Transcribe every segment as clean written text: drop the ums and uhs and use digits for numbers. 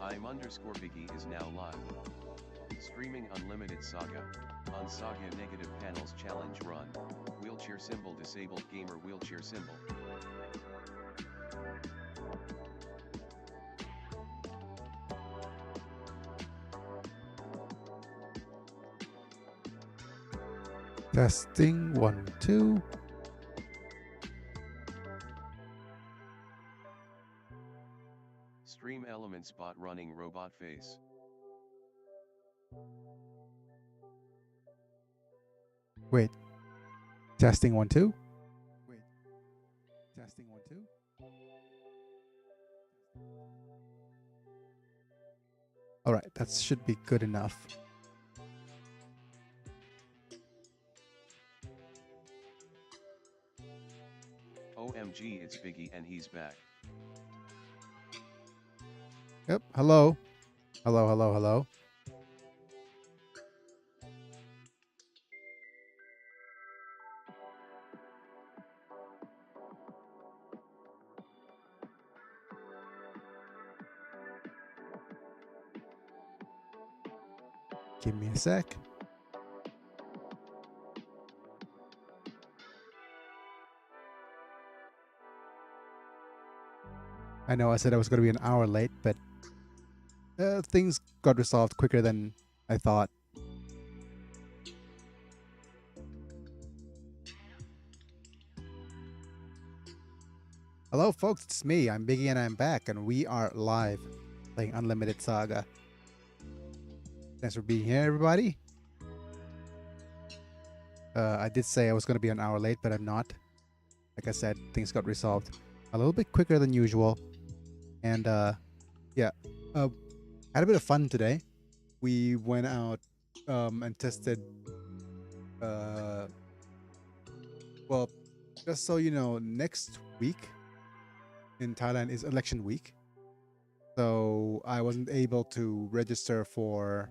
I'm_Biggy is now live. Streaming unlimited Saga. On Saga negative panels challenge run. Wheelchair symbol disabled gamer wheelchair symbol. Testing 1, 2. Stream elements bot running robot face. Wait. Testing 1, 2. Wait. Testing 1, 2. All right, that should be good enough. OMG, it's Biggy and he's back. Yep. Hello. Hello, hello, hello. Give me a sec. I know I said I was going to be an hour late, but things got resolved quicker than I thought. Hello, folks. It's me. I'm Biggy and I'm back, and we are live playing Unlimited Saga. Thanks for being here, everybody. I did say I was going to be an hour late, but I'm not. Like I said, things got resolved a little bit quicker than usual. And yeah, had a bit of fun today. We went out and tested. Well, just so you know, next week in Thailand is election week. So I wasn't able to register for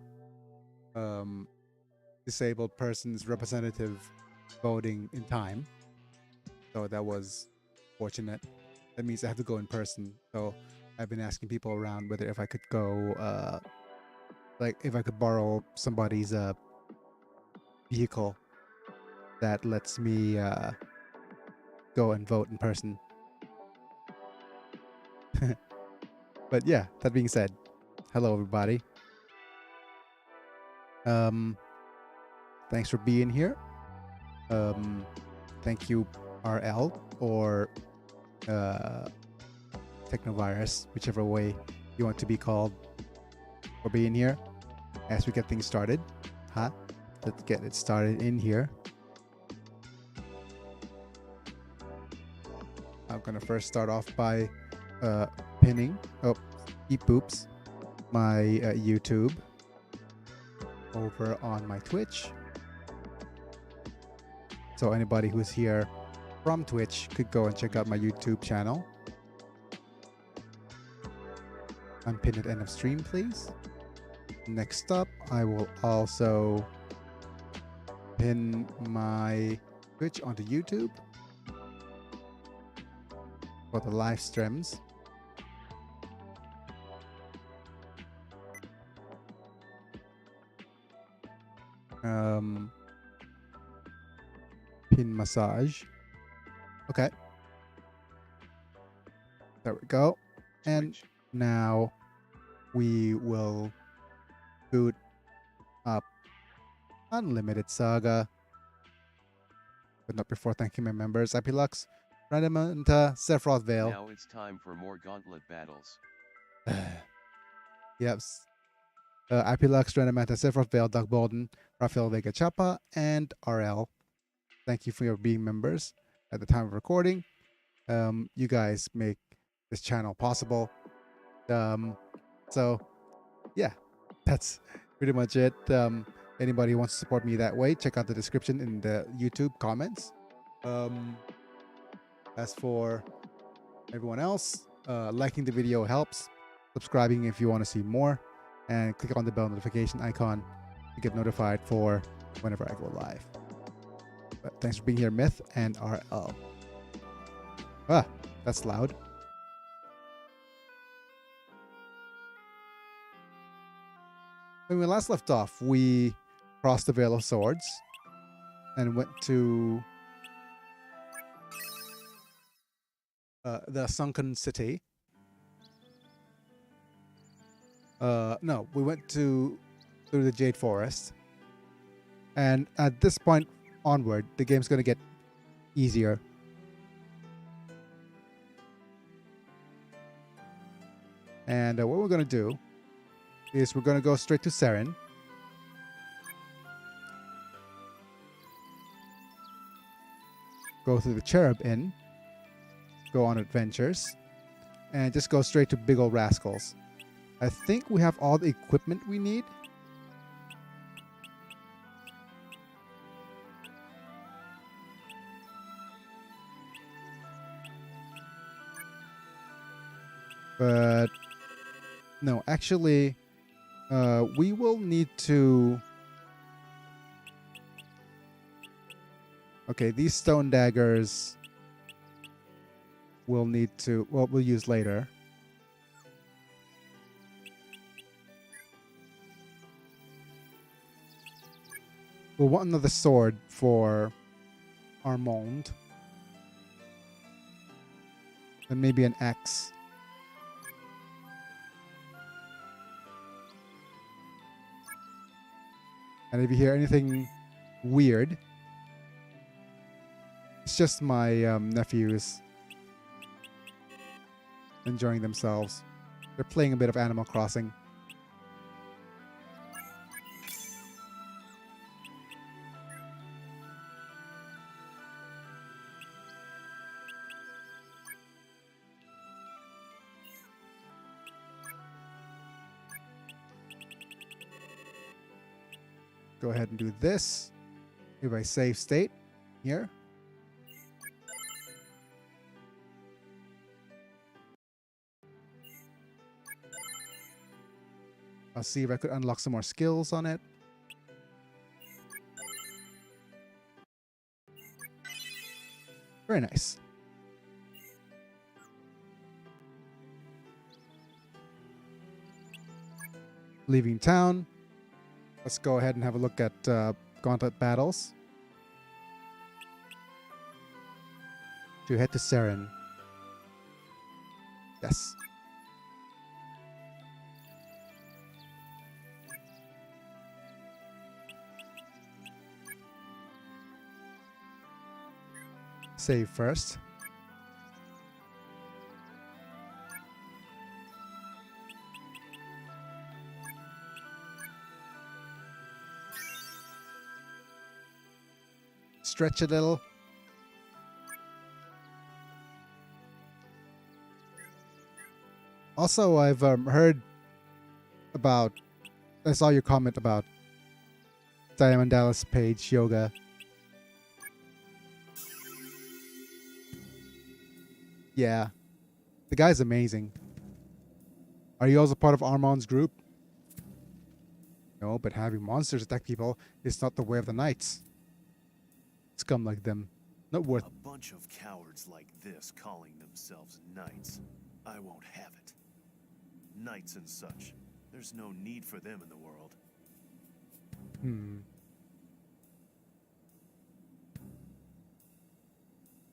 disabled persons representative voting in time. So that was fortunate. That means I have to go in person. So I've been asking people around whether if I could go, like if I could borrow somebody's vehicle that lets me go and vote in person. But yeah, that being said, hello everybody. Thanks for being here. Thank you, RL or Technovirus, whichever way you want to be called, for being here as we get things started. Let's get it started in here. I'm gonna first start off by pinning Eep.3 my YouTube over on my Twitch, so anybody who's here from Twitch could go and check out my YouTube channel. Unpin at end of stream, please. Next up, I will also pin my Twitch onto YouTube for the live streams. Pin massage. Okay. There we go. And now we will boot up Unlimited Saga. But not before thanking my members. Ep.3, Radamanta, Sephiroth Vale. Now it's time for more gauntlet battles. Yep. Ep.3, Radamanta, Sephiroth Vale, Doug Bolden, Rafael Vega Chapa, and RL. Thank you for your being members at the time of recording. You guys make this channel possible. So yeah, that's pretty much it. Anybody who wants to support me that way, check out the description in the YouTube comments. As for everyone else, liking the video helps. Subscribing if you want to see more, and click on the bell notification icon to get notified for whenever I go live. But thanks for being here, Myth and RL. That's loud. When we last left off, we crossed the Veil of Swords and went to the Sunken City. No, we went through the Jade Forest. And at this point onward, the game's going to get easier. And what we're going to do is we're going to go straight to Seren. Go through the Cherub Inn. Go on adventures. And just go straight to Big Ol' Rascals. I think we have all the equipment we need. But no, actually, we will need to. Okay, these stone daggers we'll need to. Well, we'll use later. We'll want another sword for Armand. And maybe an axe. And if you hear anything weird, it's just my nephews enjoying themselves. They're playing a bit of Animal Crossing. Go ahead and do this. If I save state here. I'll see if I could unlock some more skills on it. Very nice. Leaving town. Let's go ahead and have a look at Gauntlet battles. To head to Seren. Yes. Save first. Stretch a little. Also, I've heard about. I saw your comment about Diamond Dallas Page yoga. Yeah, the guy's amazing. Are you also part of Armand's group? No, but having monsters attack people is not the way of the knights. Scum like them, not worth. A bunch of cowards like this calling themselves knights. I won't have it. Knights and such. There's no need for them in the world.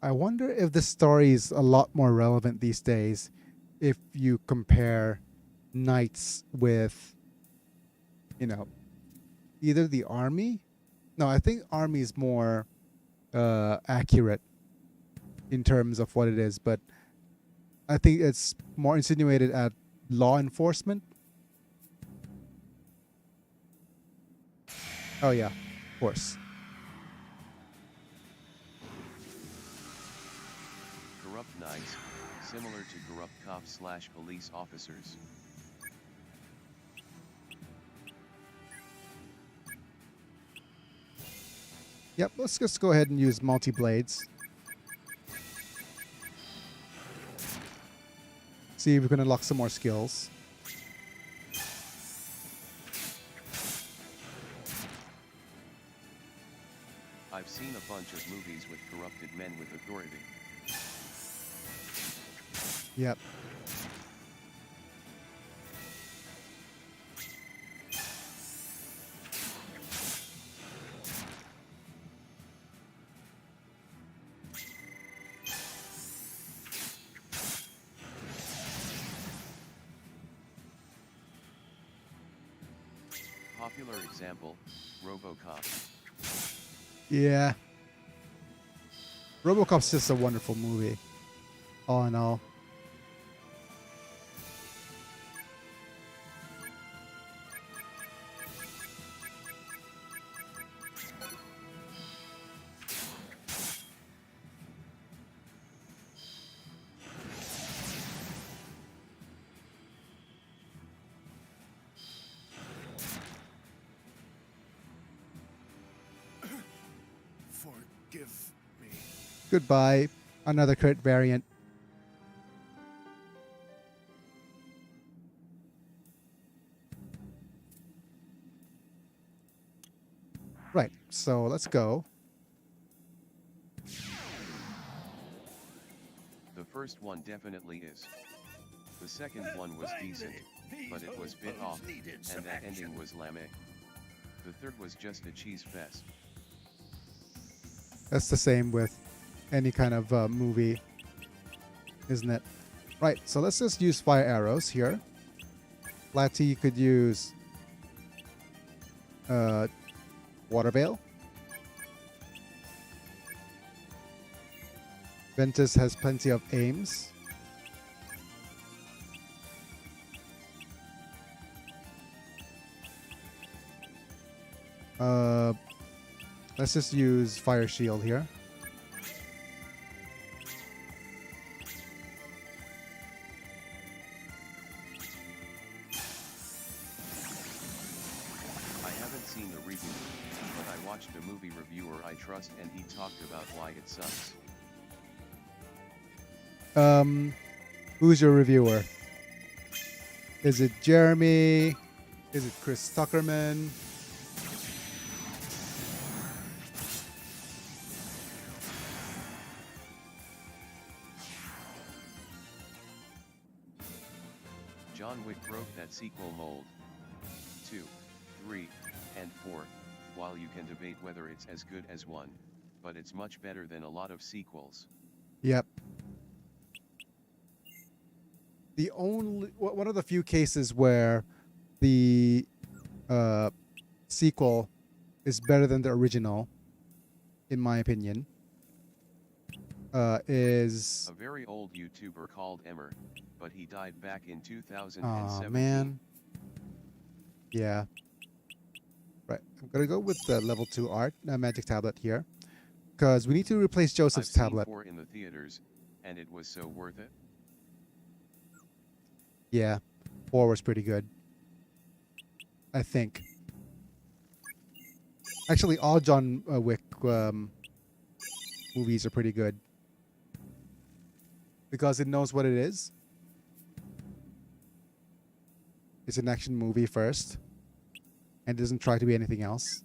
I wonder if the story is a lot more relevant these days if you compare knights with, you know, either the army. No, I think army is more accurate in terms of what it is, but I think it's more insinuated at law enforcement. Oh yeah, of course. Corrupt knights, similar to corrupt cops/police officers. Yep, let's just go ahead and use multi-blades. See if we can unlock some more skills. I've seen a bunch of movies with corrupted men with authority. Popular example, RoboCop. Yeah. RoboCop's just a wonderful movie. All in all. Forgive me. Goodbye. Another crit variant. Right, so let's go. The first one definitely is. The second one was decent, but it was bit off, and that ending was lame. The third was just a cheese fest. That's the same with any kind of movie, isn't it? Right, so let's just use fire arrows here. Lati, you could use water veil. Ventus has plenty of aims. Let's just use fire shield here. I haven't seen the review, but I watched a movie reviewer I trust and he talked about why it sucks. Who's your reviewer? Is it Jeremy? Is it Chris Tuckerman? John Wick broke that sequel mold. 2, 3, and 4, while you can debate whether it's as good as 1, but it's much better than a lot of sequels. Yep. The only one of the few cases where the sequel is better than the original, in my opinion, is a very old YouTuber called Emmer, but he died back in 2017. Oh man. Yeah. Right. I'm gonna go with the level 2 art magic tablet here, because we need to replace Joseph's I've seen tablet. 4 in the theaters, and it was so worth it. Yeah, 4 was pretty good, I think. Actually, all John Wick movies are pretty good because it knows what it is. It's an action movie first, and doesn't try to be anything else.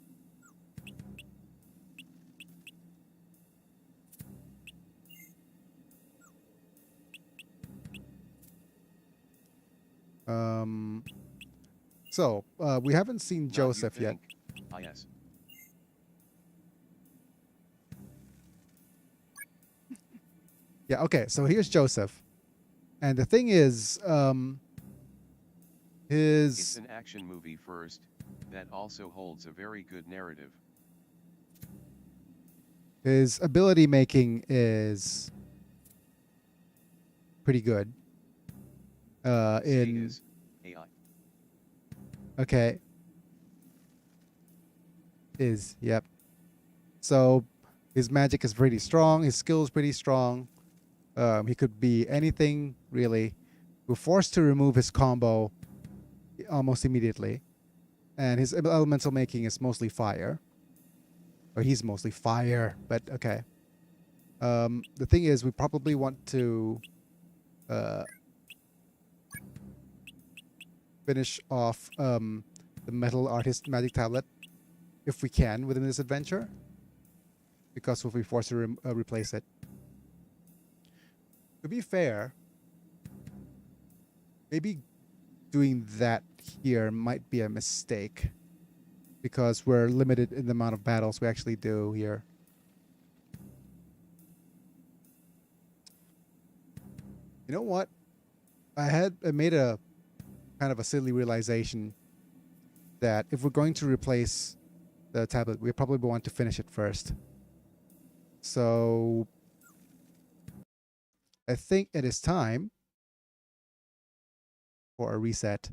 So we haven't seen Not you Joseph yet. think. Ah, yes. Yeah, okay, so here's Joseph. And the thing is, It's an action movie first, that also holds a very good narrative. his ability making is pretty good. C In is AI. okay. Yep. So his magic is pretty strong, his skill is pretty strong. He could be anything really. We're forced to remove his combo almost immediately. And his elemental making is mostly fire. Or he's mostly fire, but okay. The thing is, we probably want to finish off the metal artist magic tablet if we can within this adventure, because we'll be forced to replace it. To be fair, maybe doing that here might be a mistake, because we're limited in the amount of battles we actually do here. You know what? I made a kind of a silly realization. that if we're going to replace the tablet, we probably want to finish it first. So I think it is time for a reset.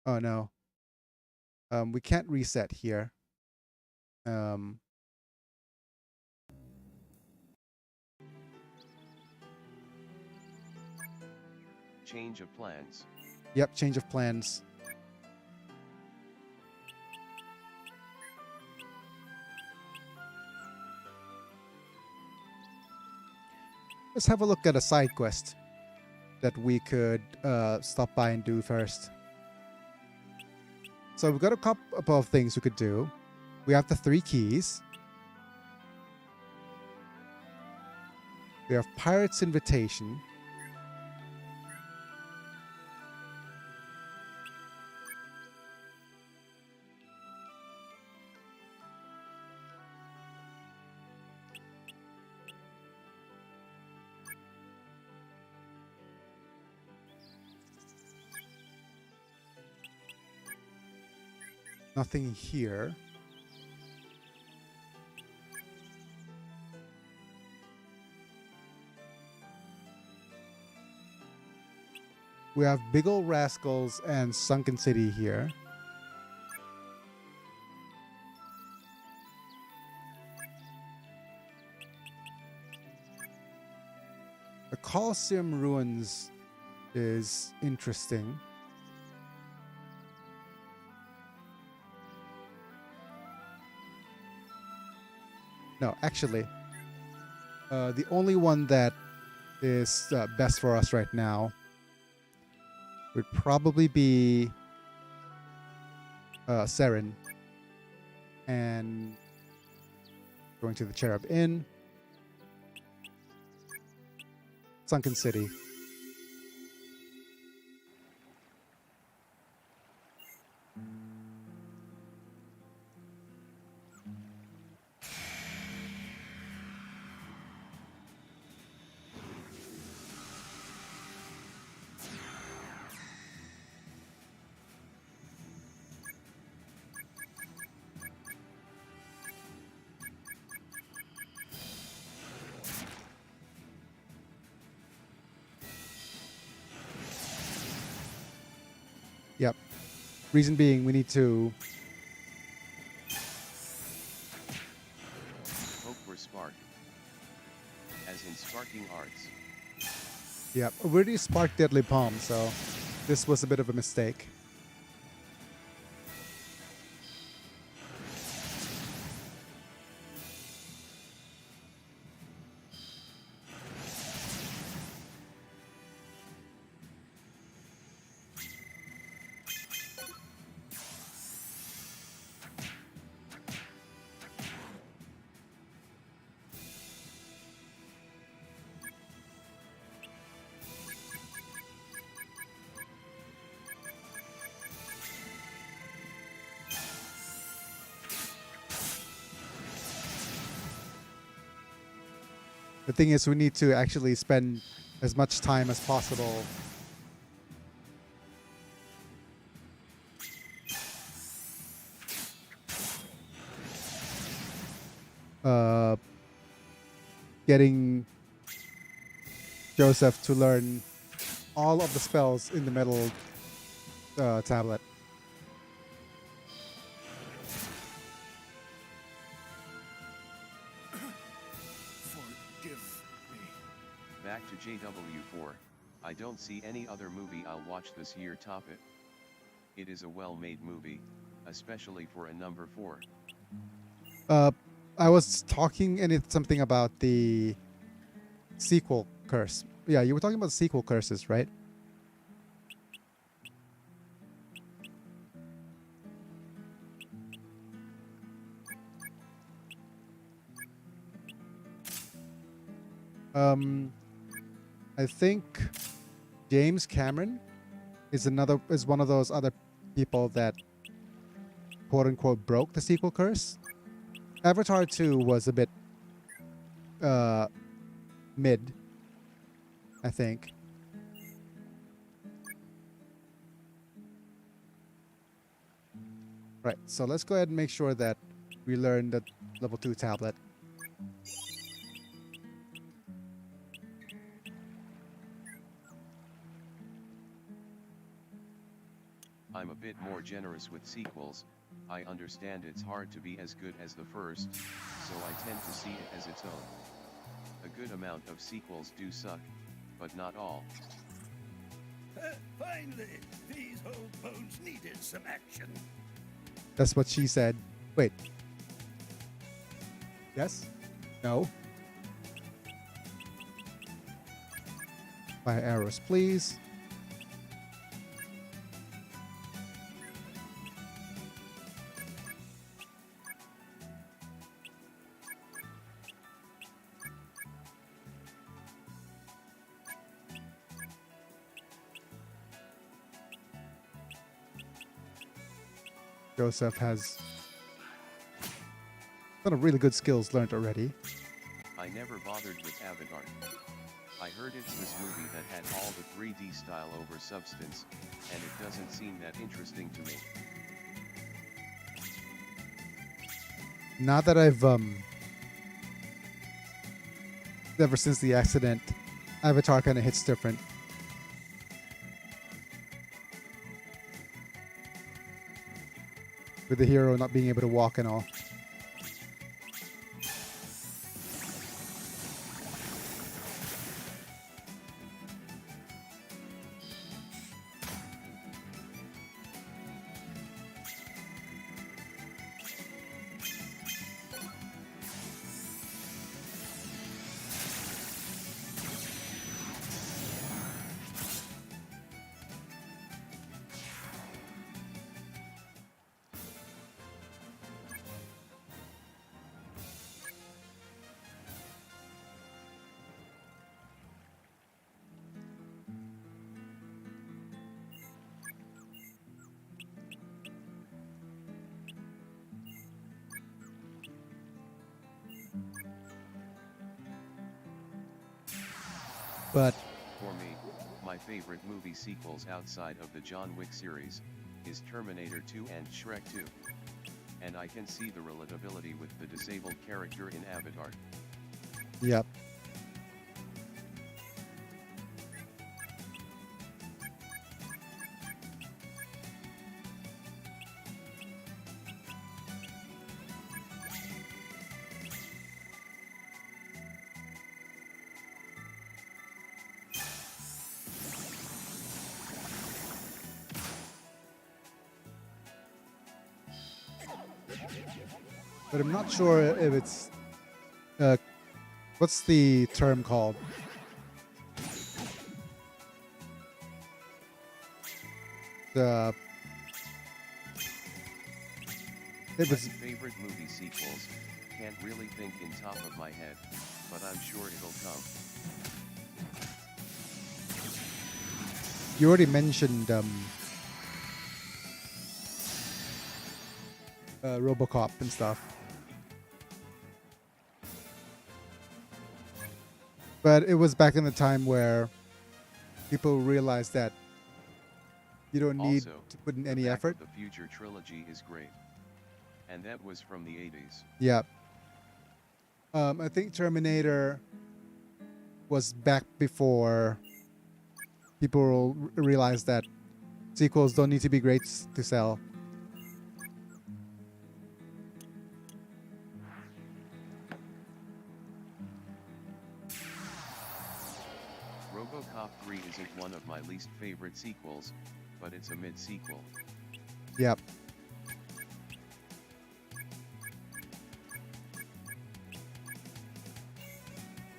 Oh no. We can't reset here. Um, Change of plans. yep, change of plans. Let's have a look at a side quest that we could stop by and do first. So we've got a couple of things we could do. We have the 3 keys. We have Pirate's Invitation. Nothing here. We have Big Ol' Rascals and Sunken City here. The Colosseum Ruins is interesting. No, actually, the only one that is best for us right now would probably be Seren and going to the Cherub Inn, Sunken City. Yep. Reason being, we need to. Hope for spark. As in sparking arts. Yep. We already sparked Deadly Palm, so this was a bit of a mistake. The thing is, we need to actually spend as much time as possible getting Joseph to learn all of the spells in the metal tablet. Forgive me. Back to JW4. I don't see any other movie I'll watch this year top it. It is a well-made movie, especially for a number 4. I was talking and it's something about the sequel curse. Yeah, you were talking about sequel curses, right? I think James Cameron is one of those other people that quote unquote broke the sequel curse. Avatar 2 was a bit mid, I think. Right, so let's go ahead and make sure that we learn the level 2 tablet. I'm a bit more generous with sequels. I understand it's hard to be as good as the first, so I tend to see it as its own. A good amount of sequels do suck, but not all. Finally, these old bones needed some action. That's what she said. Wait. Yes? No? Fire arrows, please. Joseph has a lot of really good skills learned already. I never bothered with Avatar. I heard it's this movie that had all the 3D style over substance, and it doesn't seem that interesting to me. Now that I've ever since the accident, Avatar kind of hits different. With the hero not being able to walk and all. But For me, my favorite movie sequels outside of the John Wick series is Terminator 2 and Shrek 2. And I can see the relatability with the disabled character in Avatar. yep. But I'm not sure if it's what's the term called? The it My was favorite movie sequels, can't really think in top of my head, but I'm sure it'll come. you already mentioned RoboCop and stuff. But it was back in the time where people realized that you don't need Also, to put in the any Back effort. to the Future trilogy is great. And that was from the 80s. Yeah. I think Terminator was back before people realized that sequels don't need to be great to sell. RoboCop 3 isn't one of my least favorite sequels, but it's a mid-sequel. Yep.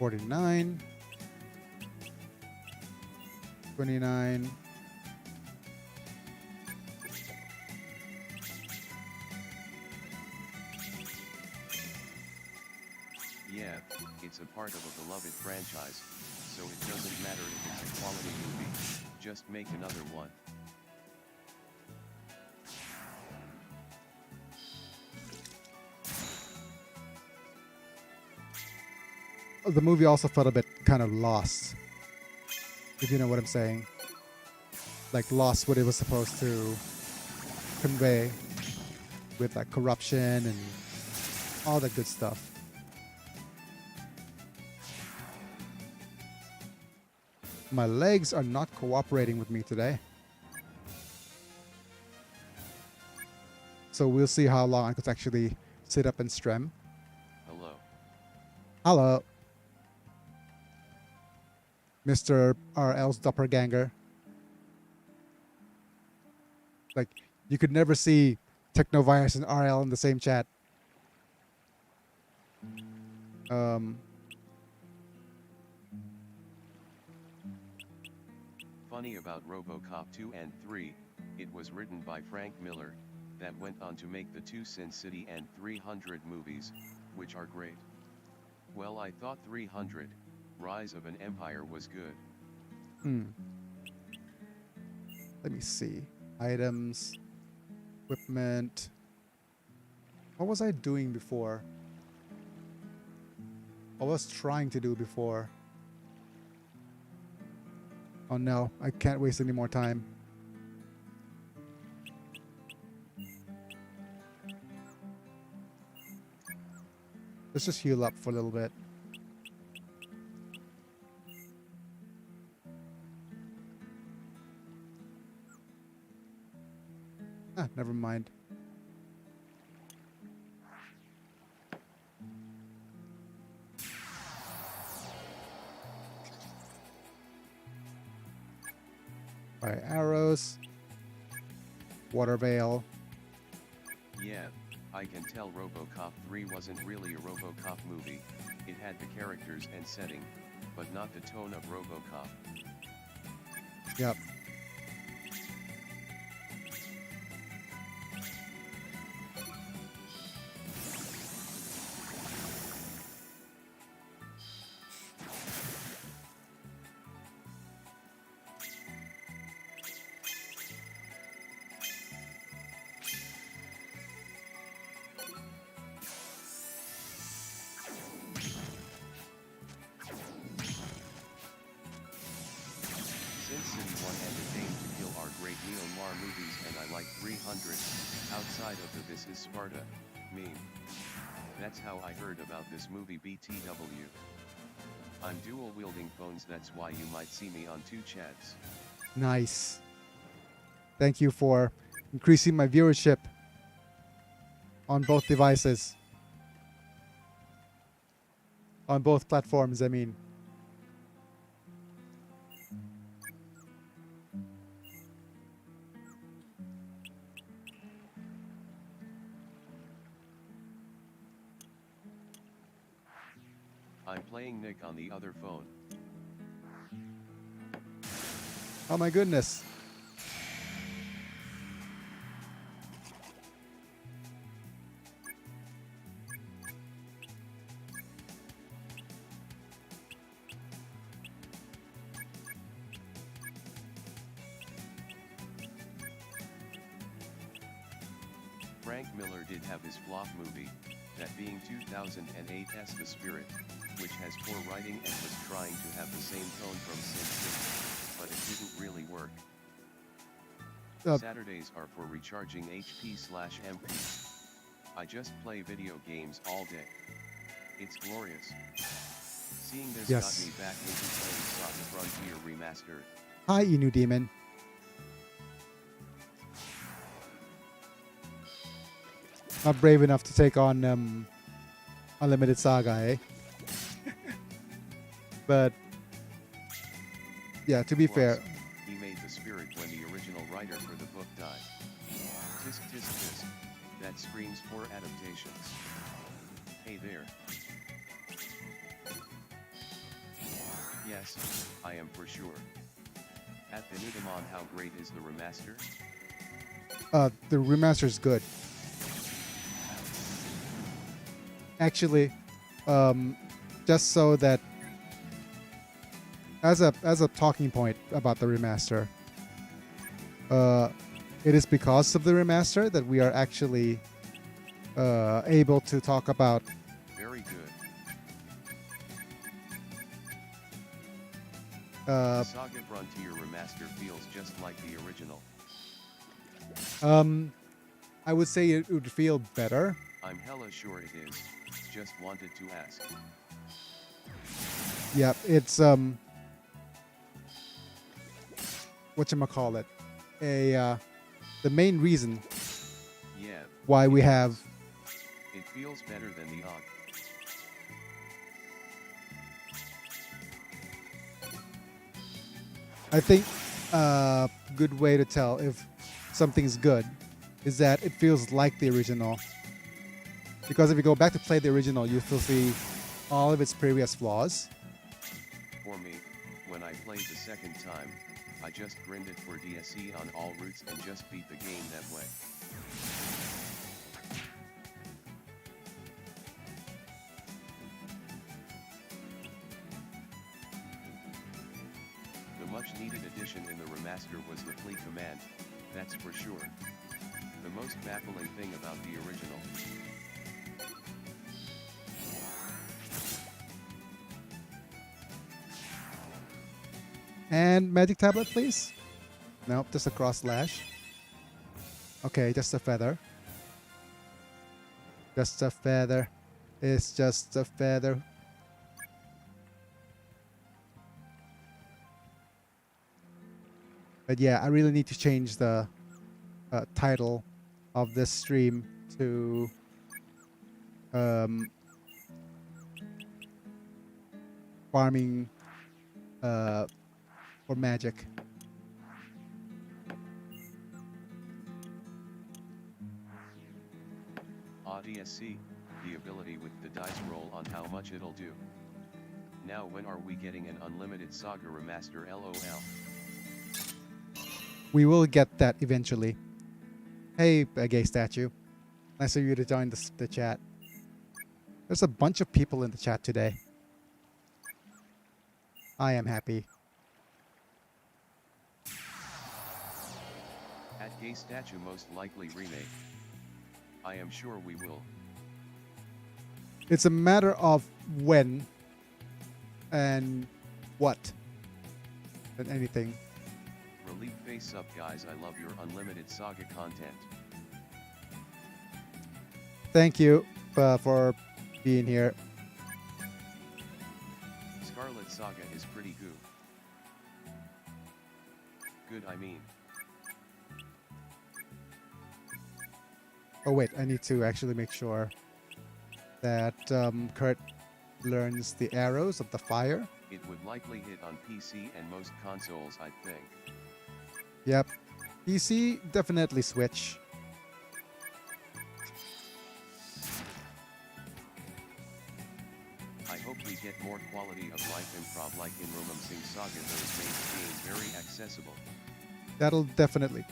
$49, $29. Yeah, it's a part of a beloved franchise, so it doesn't matter if it's a quality movie, just make another one. The movie also felt a bit kind of lost, if you know what I'm saying. Like lost what it was supposed to convey. with like corruption and all that good stuff. My legs are not cooperating with me today. So we'll see how long I could actually sit up and strem. Hello. Hello. Mr. RL's doppelganger. Like, you could never see Technovirus and RL in the same chat. Funny about RoboCop 2 and 3, it was written by Frank Miller, that went on to make the two Sin City and 300 movies, which are great. Well, I thought 300, Rise of an Empire was good. Let me see. Items. Equipment. What was I doing before? What was trying to do before? Oh no, I can't waste any more time. Let's just heal up for a little bit. Ah, never mind. Fire arrows. Water veil. Yeah, I can tell RoboCop 3 wasn't really a RoboCop movie, it had the characters and setting, but not the tone of RoboCop. Yep. Sin City 1 and The Dame to Kill are great neo-noir movies, and I like 300, outside of the This Is Sparta meme. That's how I heard about this movie BTW. I'm dual-wielding phones, that's why you might see me on two chats. Nice. Thank you for increasing my viewership on both devices. On both platforms, I mean. I'm playing Nick on the other phone. Oh my goodness. Frank Miller did have his flop movie, that being 2008's The Spirit, which has poor writing and was trying to have the same tone from Sin City, but it didn't really work. Saturdays are for recharging HP/MP. I just play video games all day. It's glorious. Seeing this got me back into playing Saga Frontier Remastered. Hi, Inu Demon. Not brave enough to take on Unlimited Saga, eh? But yeah, to be fair, he made The Spirit when the original writer for the book died. Tisk tisk tisk. That screams for adaptations. Hey there. Yes, I am for sure. At the Nudamon, how great is the remaster? the remaster is good. Actually, just so that as a talking point about the remaster, it is because of the remaster that we are actually able to talk about. Very good. Uh, Saga Frontier Remaster feels just like the original. I would say it would feel better. I'm hella sure it is. Just wanted to ask. Yeah, it's whatchamacallit, the main reason Yeah. why we it have. is. It feels better than the OG. I think a good way to tell if something's good is that it feels like the original. Because if you go back to play the original, you will see all of its previous flaws. For me, when I played the second time, I just grinded for DSE on all routes and just beat the game that way. The much needed addition in the remaster was the flee command, that's for sure. The most baffling thing about the original. And magic tablet, please. Nope, just a cross slash. Okay, just a feather. Just a feather. It's just a feather. But yeah, I really need to change the title of this stream to farming for magic. DSC, the ability with the dice roll on how much it'll do. Now when are we getting an unlimited Saga remaster LOL? We will get that eventually. Hey, a gay statue. Nice of you to join the chat. There's a bunch of people in the chat today. I am happy. At gay statue most likely remake. I am sure we will. It's a matter of when and what than anything. Relief face up guys, I love your unlimited Saga content. Thank you for being here. Scarlet Saga is pretty good. Good I mean. Oh wait, I need to actually make sure that Kurt learns the arrows of the fire. It would likely hit on PC and most consoles I think. Yep. PC, definitely Switch. I hope we get more quality of life improv like in Romancing Saga, those made the game very accessible. That'll definitely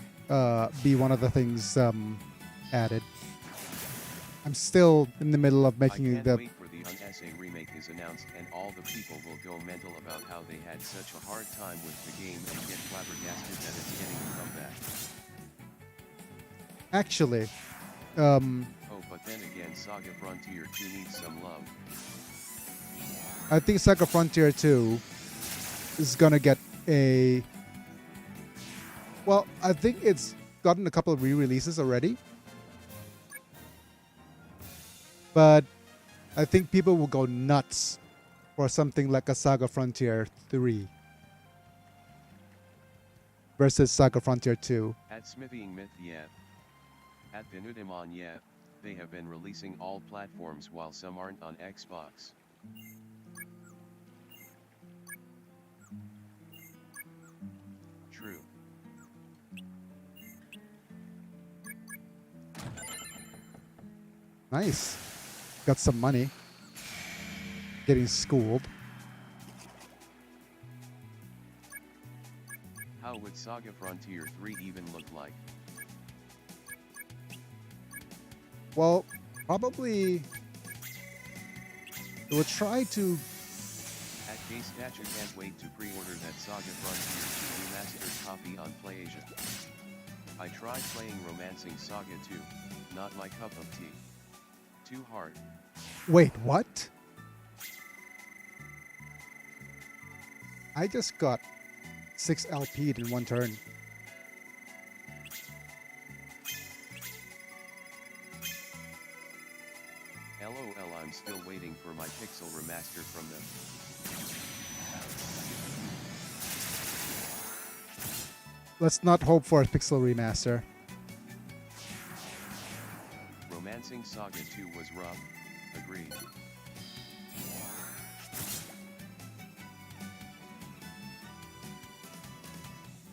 be one of the things added. I'm still in the middle of I making can't the. wait for the USA remake is announced and all the people will go mental about how they had such a hard time with the game and get flabbergasted that it's getting a comeback. Actually, Oh, but then again Saga Frontier 2 needs some love. I think Saga Frontier 2 is gonna get a. Well, I think it's gotten a couple of re-releases already. But I think people will go nuts for something like a Saga Frontier 3 versus Saga Frontier 2. At Smithing Myth yeah. At Binudimon yeah, they have been releasing all platforms while some aren't on Xbox. True. Nice. Got some money. Getting schooled. How would Saga Frontier 3 even look like? Well, probably we'll try to. At K Statue can't wait to pre-order that Saga Frontier 2 remastered copy on PlayAsia. I tried playing Romancing Saga 2, not my cup of tea. Too hard. Wait, what? I just got 6 LP'd in one turn. waiting for my pixel remaster from them. Let's not hope for a pixel remaster. Romancing Saga 2 was rough, agreed.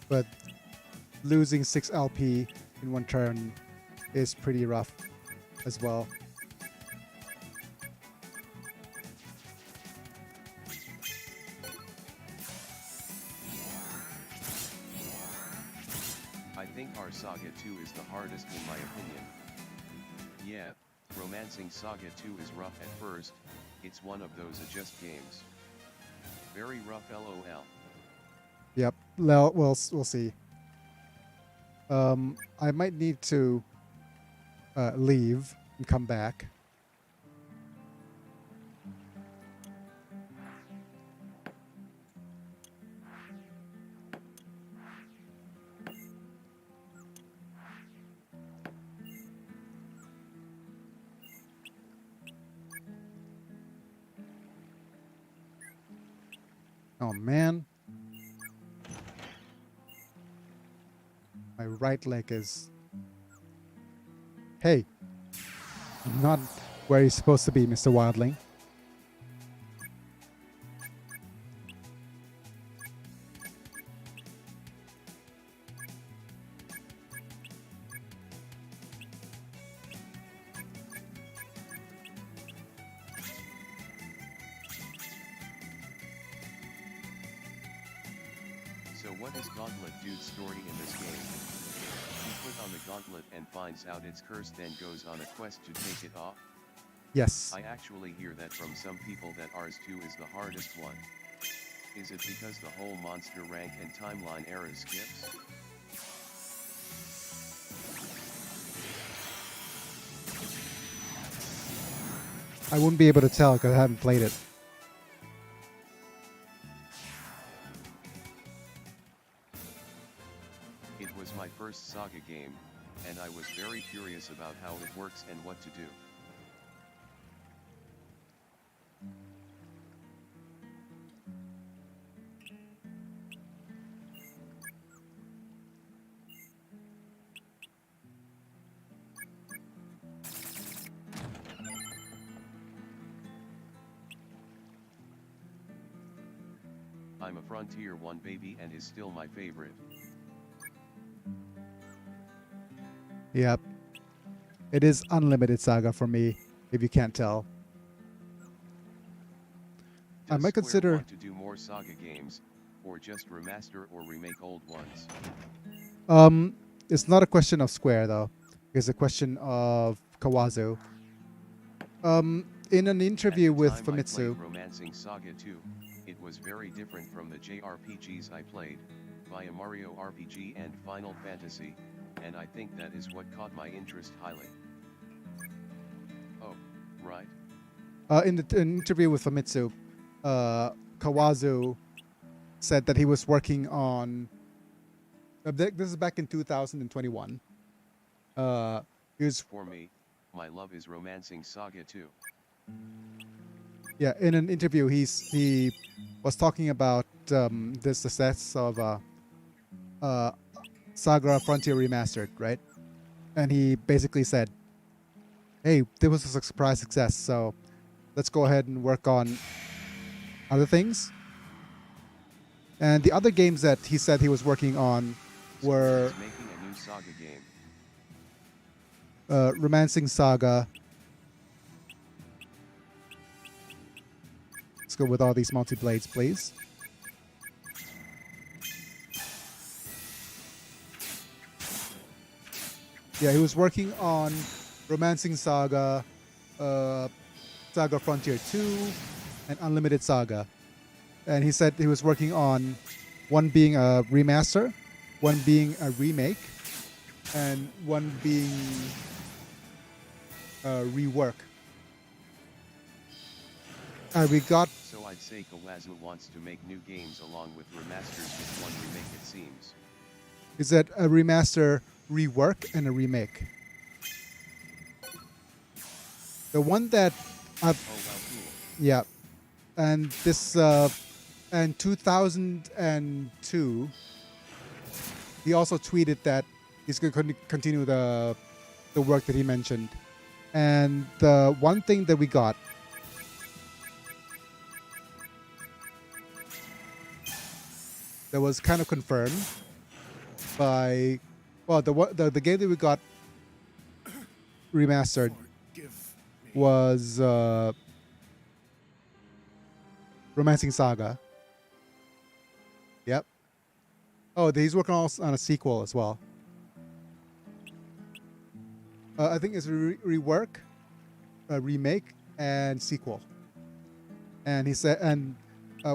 But losing 6 LP in one turn is pretty rough as well. I think our Saga 2 is the hardest in my opinion. Yeah, Romancing Saga 2 is rough at first, it's one of those adjust games. Very rough LOL. Yep. Well, we'll see. I might need to leave and come back. Oh man. My right leg is... Hey! Not where you're supposed to be, Mr. Wildling. So what is Gauntlet Dude's story in this game? He put on the gauntlet and finds out it's cursed, then goes on a quest to take it off? Yes. I actually hear that from some people that ours 2 is the hardest one. Is it because the whole monster rank and timeline era skips? I wouldn't be able to tell because I haven't played it. It was my first Saga game, and I was very curious about how it works and what to do. I'm a Frontier 1 baby and is still my favorite. Yep. It is unlimited Saga for me, if you can't tell. I Does might Square consider... want to do more Saga games, or just remaster or remake old ones? It's not a question of Square, though. It's a question of Kawazu. In an interview with At the time I Famitsu... played Romancing Saga 2, it was very different from the JRPGs I played, via Mario RPG and Final Fantasy, and I think that is what caught my interest highly. Oh, right. In an interview with Famitsu, Kawazu said that he was working on... this is back in 2021. He was... For me, my love is Romancing Saga 2. Yeah, in an interview, he was talking about the success of Saga Frontier Remastered, right? And he basically said, hey, there was a surprise success, so let's go ahead and work on other things. And the other games that he said he was working on were He's making a new Saga game. Romancing Saga. Let's go with all these multi-blades, please. Yeah, he was working on Romancing Saga, Saga Frontier 2, and Unlimited Saga. And he said he was working on one being a remaster, one being a remake, and one being a rework. We got... So I'd say Kawazu wants to make new games along with remasters with one remake, it seems. Is that a remaster, rework, and a remake? The one that... Oh well, who Yeah, and this and 2002, he also tweeted that he's going to continue the work that he mentioned. And the one thing that we got that was kind of confirmed by, well, the game that we got remastered Forgive me. was Romancing Saga. Yep. Oh, he's working also on a sequel as well. I think it's rework, remake, and sequel. And he said, and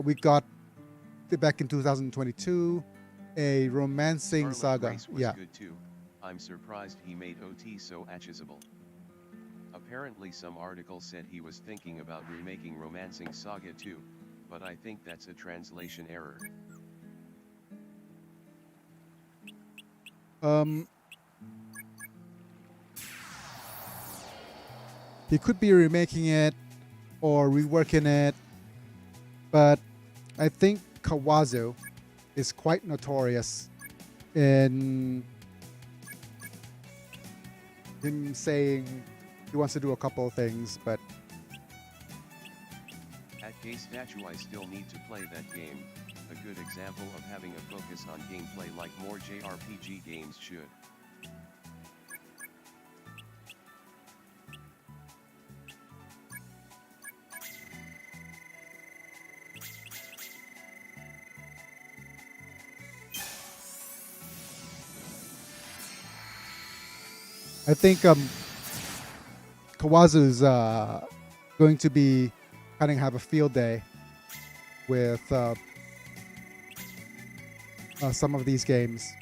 we got back in 2022 a Romancing Scarlet Saga. Race was Yeah. good too. I'm surprised he made OT so accessible. Apparently some article said he was thinking about remaking Romancing Saga 2, but I think that's a translation error. He could be remaking it or reworking it, but I think Kawazu is quite notorious in him saying he wants to do a couple of things, but At K Statue I still need to play that game, a good example of having a focus on gameplay like more JRPG games should. I think Kawazu's going to be kind of have a field day with some of these games.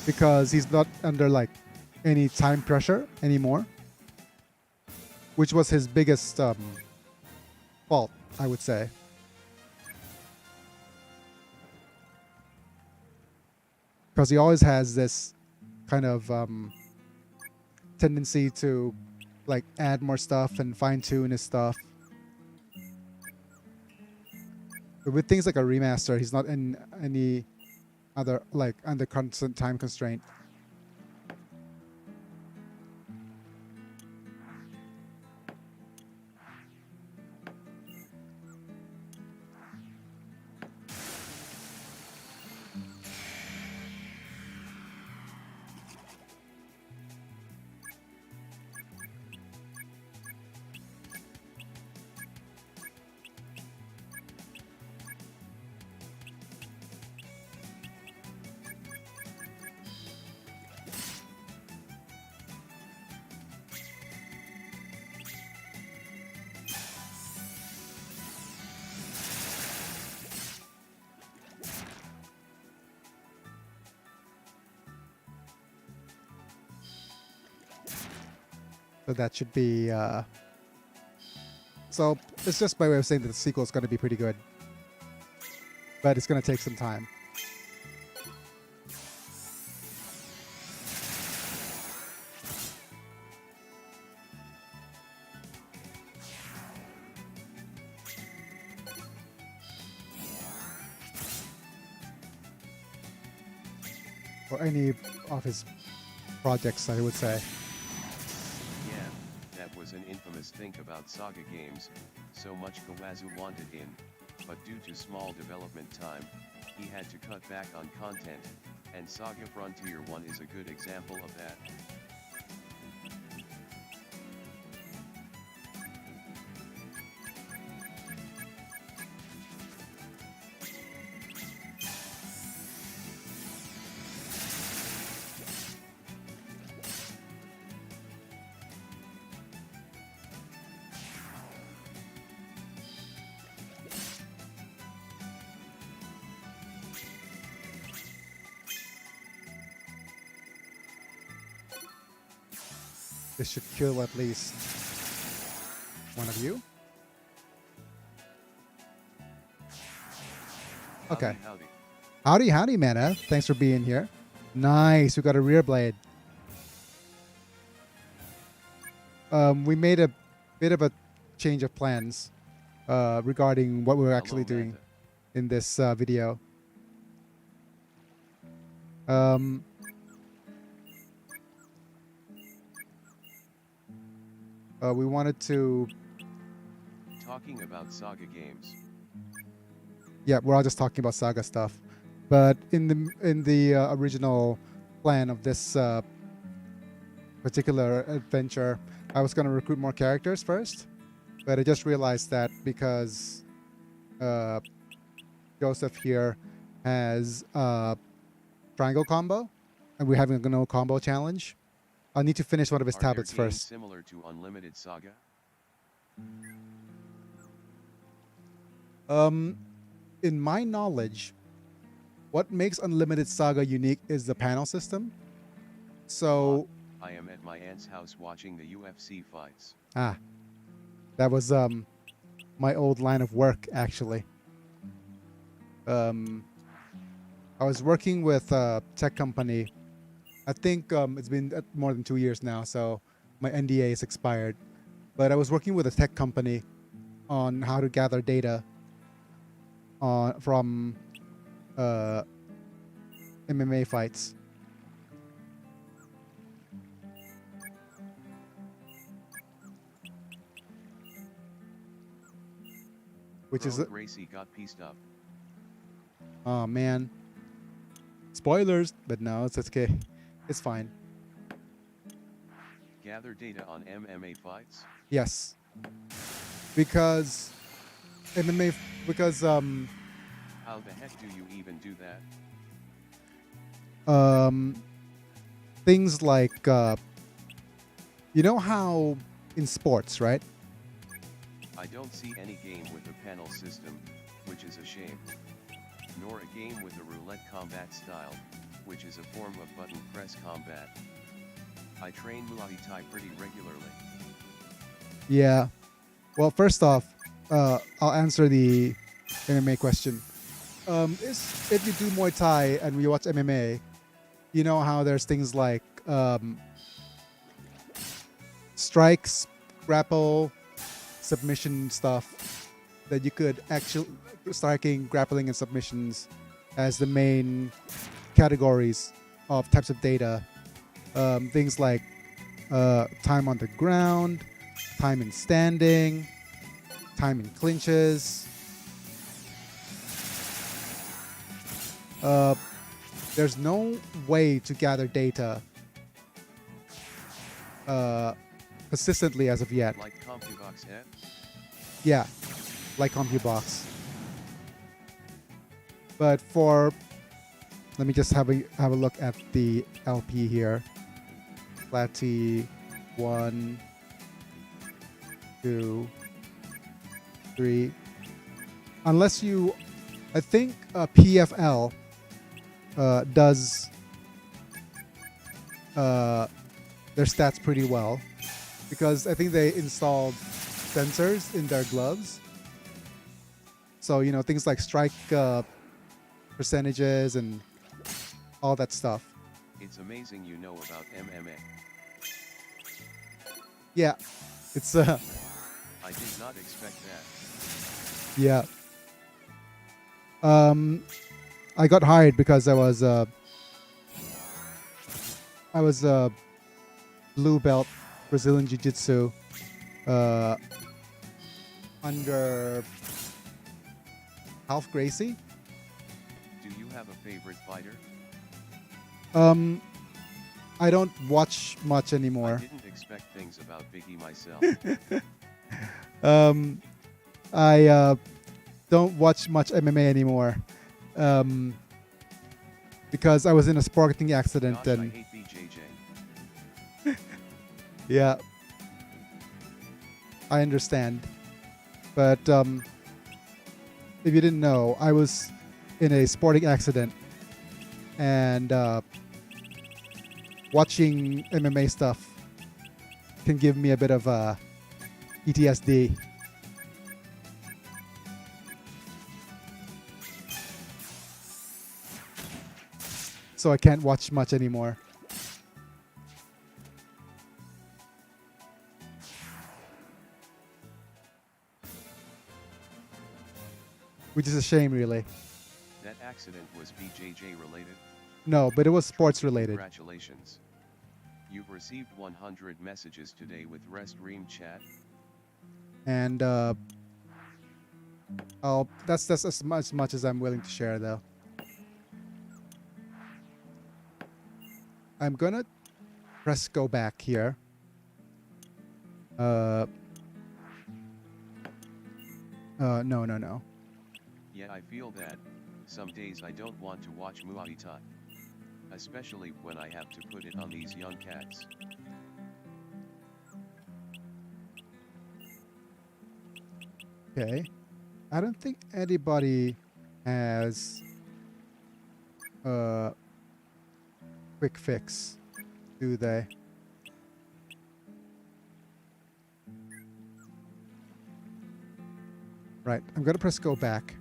Because he's not under like any time pressure anymore, which was his biggest fault, I would say. Because he always has this kind of tendency to like add more stuff and fine tune his stuff. But with things like a remaster, he's not in any other like under constant time constraint. So that should be so it's just my way of saying that the sequel is going to be pretty good, but it's going to take some time. Or any of his projects, I would say. Yeah, that was an infamous thing about Saga games, so much Kawazu wanted in, but due to small development time, he had to cut back on content, and Saga Frontier 1 is a good example of that. This should kill at least one of you. Okay. Howdy. Howdy, howdy, Mana. Thanks for being here. Nice. We got a rear blade. We made a bit of a change of plans regarding what we're actually Hello, doing Manta. in this video. Um, we wanted to, Talking about Saga games. yeah, we're all just talking about Saga stuff, but in the original plan of this particular adventure, I was going to recruit more characters first, but I just realized that because Joseph here has triangle combo, and we're having a no combo challenge. I'll need to finish one of his Are tablets there games first. similar to Unlimited Saga? In my knowledge, what makes Unlimited Saga unique is the panel system. So, I am at my aunt's house watching the UFC fights. that was my old line of work actually. I was working with a tech company. I think it's been more than 2 years now, so my NDA is expired. But I was working with a tech company on how to gather data from MMA fights. Which is, Bro, Gracie got pieced up. oh man, spoilers, but no, it's okay. It's fine. Gather data on MMA fights? Yes, because MMA, because How the heck do you even do that? things like you know how in sports, right? I don't see any game with a panel system, which is a shame. Nor a game with a roulette combat style, which is a form of button press combat. I train Muay Thai pretty regularly. Yeah. Well, first off, I'll answer the MMA question. If you do Muay Thai and we watch MMA, you know how there's things like strikes, grapple, submission stuff that you could actually striking, grappling, and submissions as the main categories of types of data. Things like time on the ground, time in standing, time in clinches. There's no way to gather data consistently as of yet. Like CompuBox head? Yeah, like CompuBox. But for, let me just have a look at the LP here. Flat T, 1, 2, 3. Unless you, I think PFL does their stats pretty well, because I think they installed sensors in their gloves. So, you know, things like strike percentages and all that stuff. It's amazing you know about MMA. Yeah, it's I did not expect that. yeah. I got hired because I was a blue belt Brazilian Jiu-Jitsu under Half Gracie. Do you have a favorite fighter? I don't watch much I anymore. didn't expect things about Biggy myself. I don't watch much MMA anymore because I was in a sporting accident Gosh, I and hate BJJ. yeah, I understand. But if you didn't know, I was in a sporting accident, and watching MMA stuff can give me a bit of PTSD. so I can't watch much anymore. Which is a shame, really. That accident was BJJ related? No, but it was sports related. Congratulations. You've received 100 messages today with Restream chat. And that's as much as I'm willing to share, though. I'm gonna press go back here. No. Yeah, I feel that. Some days I don't want to watch Muay Thai. Especially when I have to put it on these young cats. Okay. I don't think anybody has a quick fix, do they? Right, I'm gonna press go back.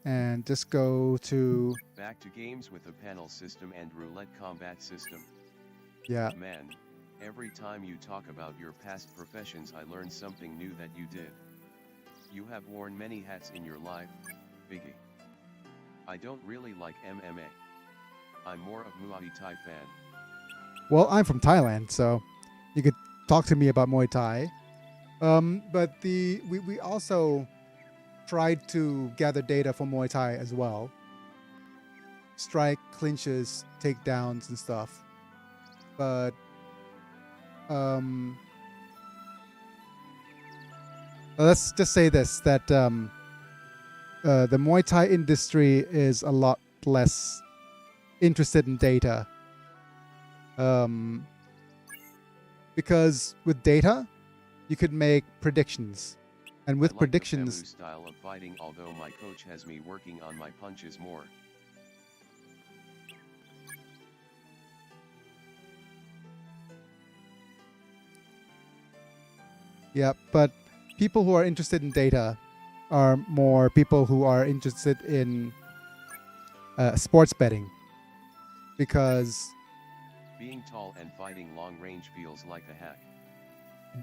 And just go to... Back to games with a panel system and roulette combat system. Yeah. Man, every time you talk about your past professions I learn something new that you did. You have worn many hats in your life, Biggy. I don't really like MMA. I'm more of Muay Thai fan. Well, I'm from Thailand, so you could talk to me about Muay Thai. But we also tried to gather data for Muay Thai as well. Strike, clinches, takedowns, and stuff. But let's just say this, that the Muay Thai industry is a lot less interested in data. Because with data, you could make predictions. And with I like predictions... the style of fighting, although my coach has me working on my punches more. Yeah, but people who are interested in data are more people who are interested in sports betting. Because... Being tall and fighting long range feels like a hack.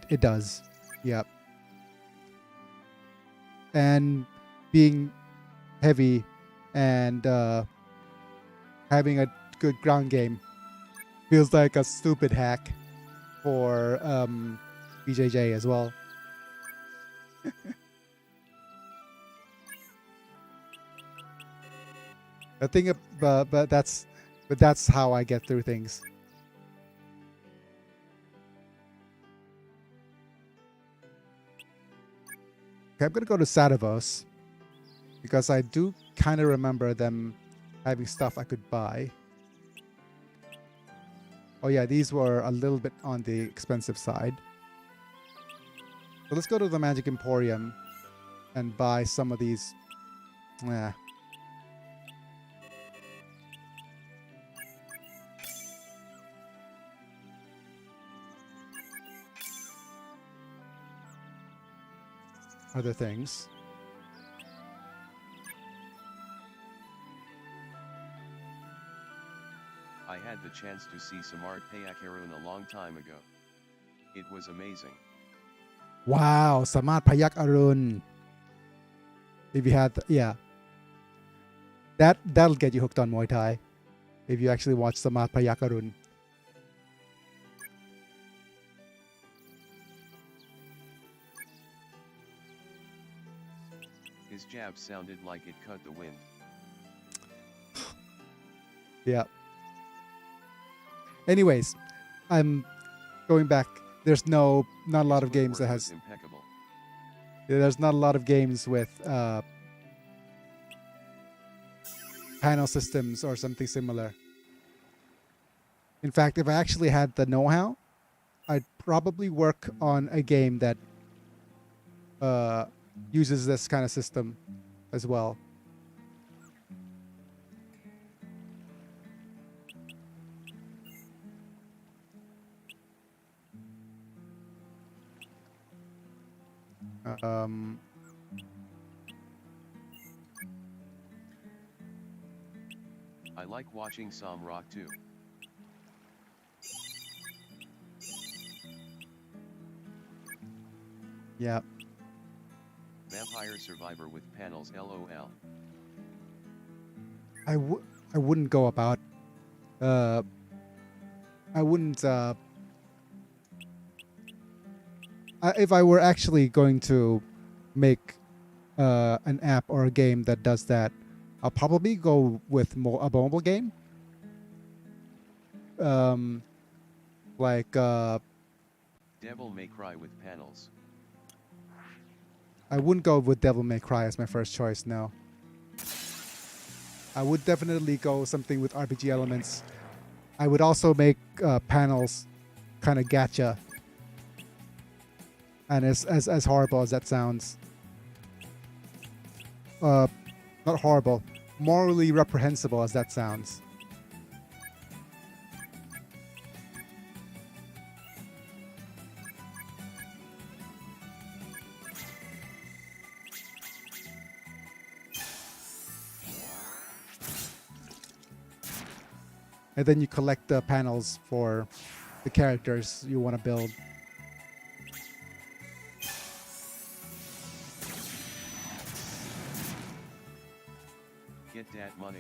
It does. Yep. And being heavy and having a good ground game feels like a stupid hack for BJJ as well. I think, but that's how I get through things. Okay, I'm gonna go to Sadavos because I do kind of remember them having stuff I could buy. Oh yeah, these were a little bit on the expensive side. So let's go to the Magic Emporium and buy some of these. Other things. I had the chance to see Samart Payakarun a long time ago. It was amazing. Wow, Samart Payak Arun. If you had, yeah, that'll get you hooked on Muay Thai. If you actually watch Samart Payak Arun. His jab sounded like it cut the wind. Yeah. Anyways, I'm going back. There's not a lot of games that has... Impeccable. There's not a lot of games with panel systems or something similar. In fact, if I actually had the know-how, I'd probably work on a game that uses this kind of system as well. I like watching some rock too. Yeah. Vampire Survivor with panels LOL. I wouldn't go about. I wouldn't. If I were actually going to make an app or a game that does that, I'll probably go with a mobile game. Like Devil May Cry with panels. I wouldn't go with Devil May Cry as my first choice. No. I would definitely go something with RPG elements. I would also make panels kind of gacha. And as horrible as that sounds, not horrible, morally reprehensible as that sounds. And then you collect the panels for the characters you want to build. Get that money.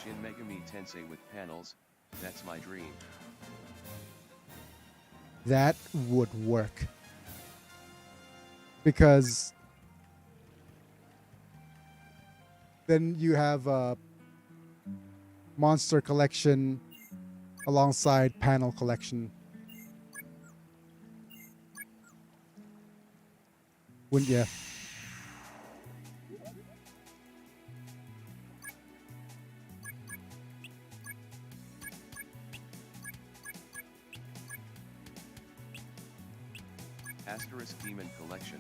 Shin Megami Tensei with panels, that's my dream. That would work. Because then you have a monster collection alongside panel collection. Wouldn't you? Asterisk Demon Collection.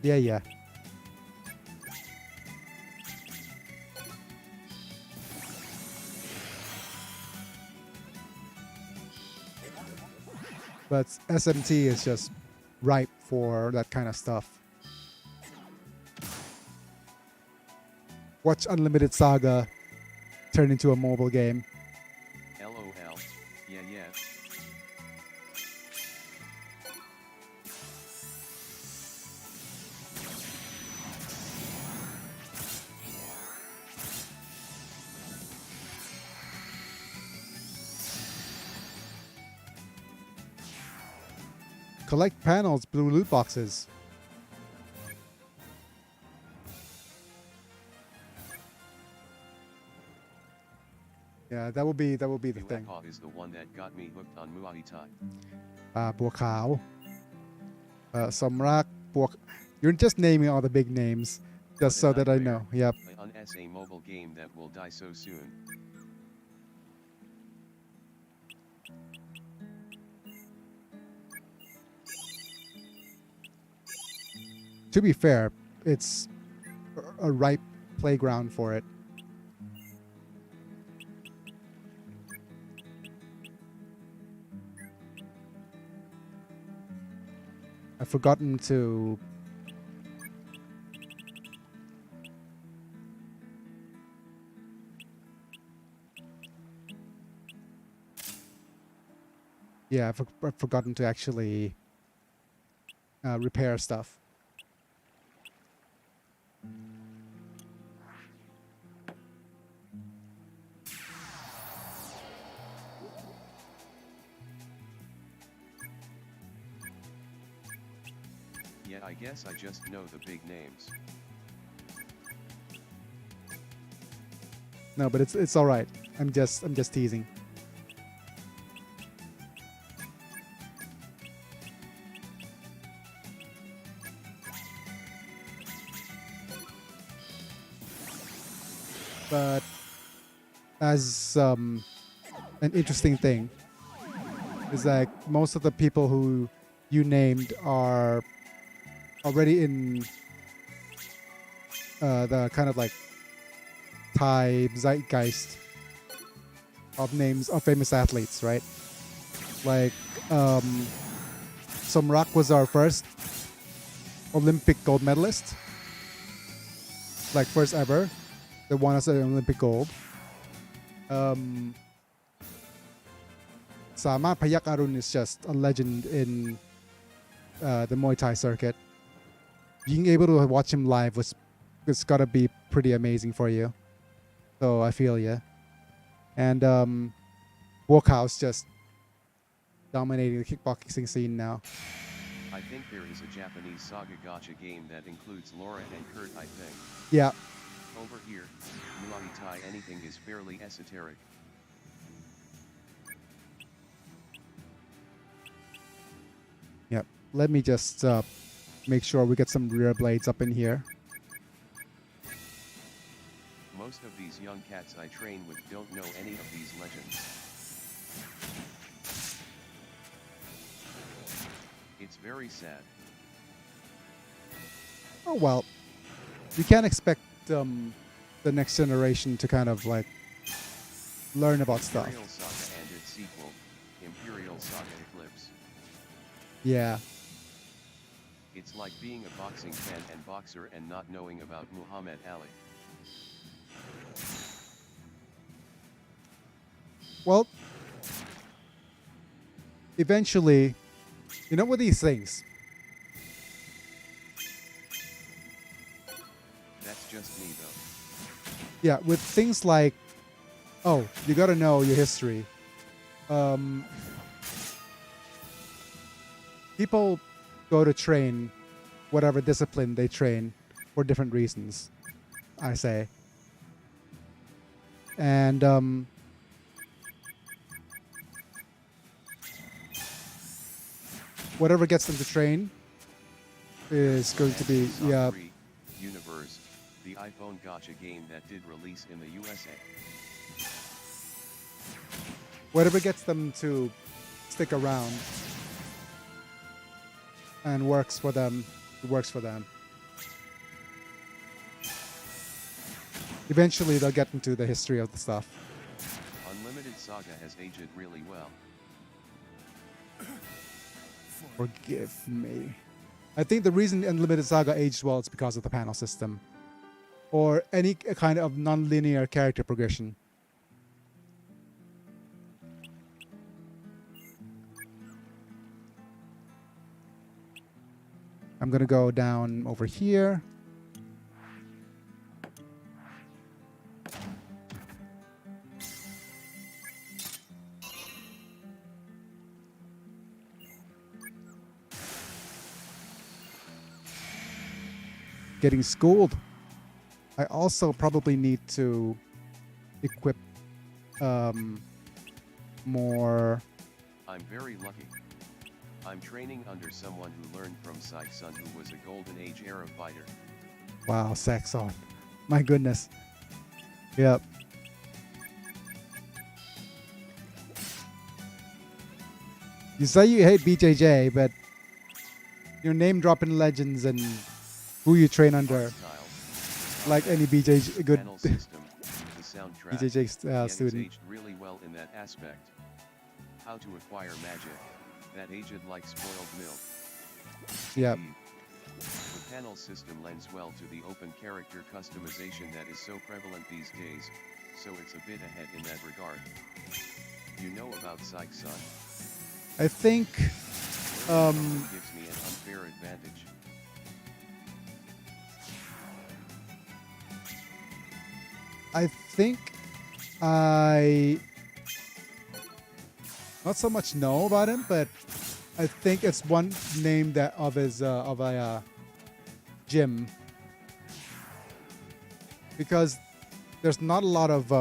Yeah. But SMT is just ripe for that kind of stuff. Watch Unlimited Saga turn into a mobile game. LOL. Yeah. Collect panels, blue loot boxes. Yeah, that will be the thing. Uepa is the one that got me hooked on Muay Thai. บัวขาว Samrak, you're just naming all the big names just so that I know. Yep. On a mobile game that will die so soon. To be fair, it's a ripe playground for it. I've forgotten to I've forgotten to actually repair stuff. Yeah, I guess I just know the big names. No, but it's all right. I'm just teasing. But as an interesting thing is that most of the people who you named are already in the kind of like Thai zeitgeist of names of famous athletes, right? Like Somrak was our first Olympic gold medalist, like first ever. that won us an Olympic gold. Samat Payak Arun is just a legend in the Muay Thai circuit. Being able to watch him live it's gotta be pretty amazing for you. So I feel ya. And Walkhouse just dominating the kickboxing scene now. I think there is a Japanese Saga gacha game that includes Laura and Kurt, I think. Yeah. Over here, Muay Thai anything is fairly esoteric. Yep. Let me just make sure we get some rear blades up in here. Most of these young cats I train with don't know any of these legends. It's very sad. Oh well. You can't expect the next generation to kind of like learn about stuff. Imperial Saga and its sequel, Imperial Saga Eclipse. Yeah. It's like being a boxing fan and boxer and not knowing about Muhammad Ali. Well, eventually, you know, with these things, That's just me though. yeah, with things like, oh, you got to know your history. People go to train whatever discipline they train for different reasons, I say. And whatever gets them to train is going to be, Saga yeah, 3, Universe, the iPhone gacha game that did release in the USA. whatever gets them to stick around and works for them, it works for them. Eventually, they'll get into the history of the stuff. Unlimited Saga has aged really well. Forgive me. I think the reason Unlimited Saga aged well is because of the panel system. Or any kind of non-linear character progression. I'm gonna go down over here. Getting schooled. I also probably need to equip more. I'm very lucky. I'm training under someone who learned from Saga, who was a Golden Age era fighter. Wow, Saxon. My goodness. Yep. You say you hate BJJ, but you're name dropping legends and who you train under, like any BJJ good Panel system, the soundtrack, BJJ yeah, it's student. aged really well in that aspect. How to acquire magic, that aged like spoiled milk. Yep. Indeed. The panel system lends well to the open character customization that is so prevalent these days, so it's a bit ahead in that regard. You know about Saga. I think Gives me an unfair advantage. I not so much know about him, but I think it's one name that of his of a gym, because there's not a lot of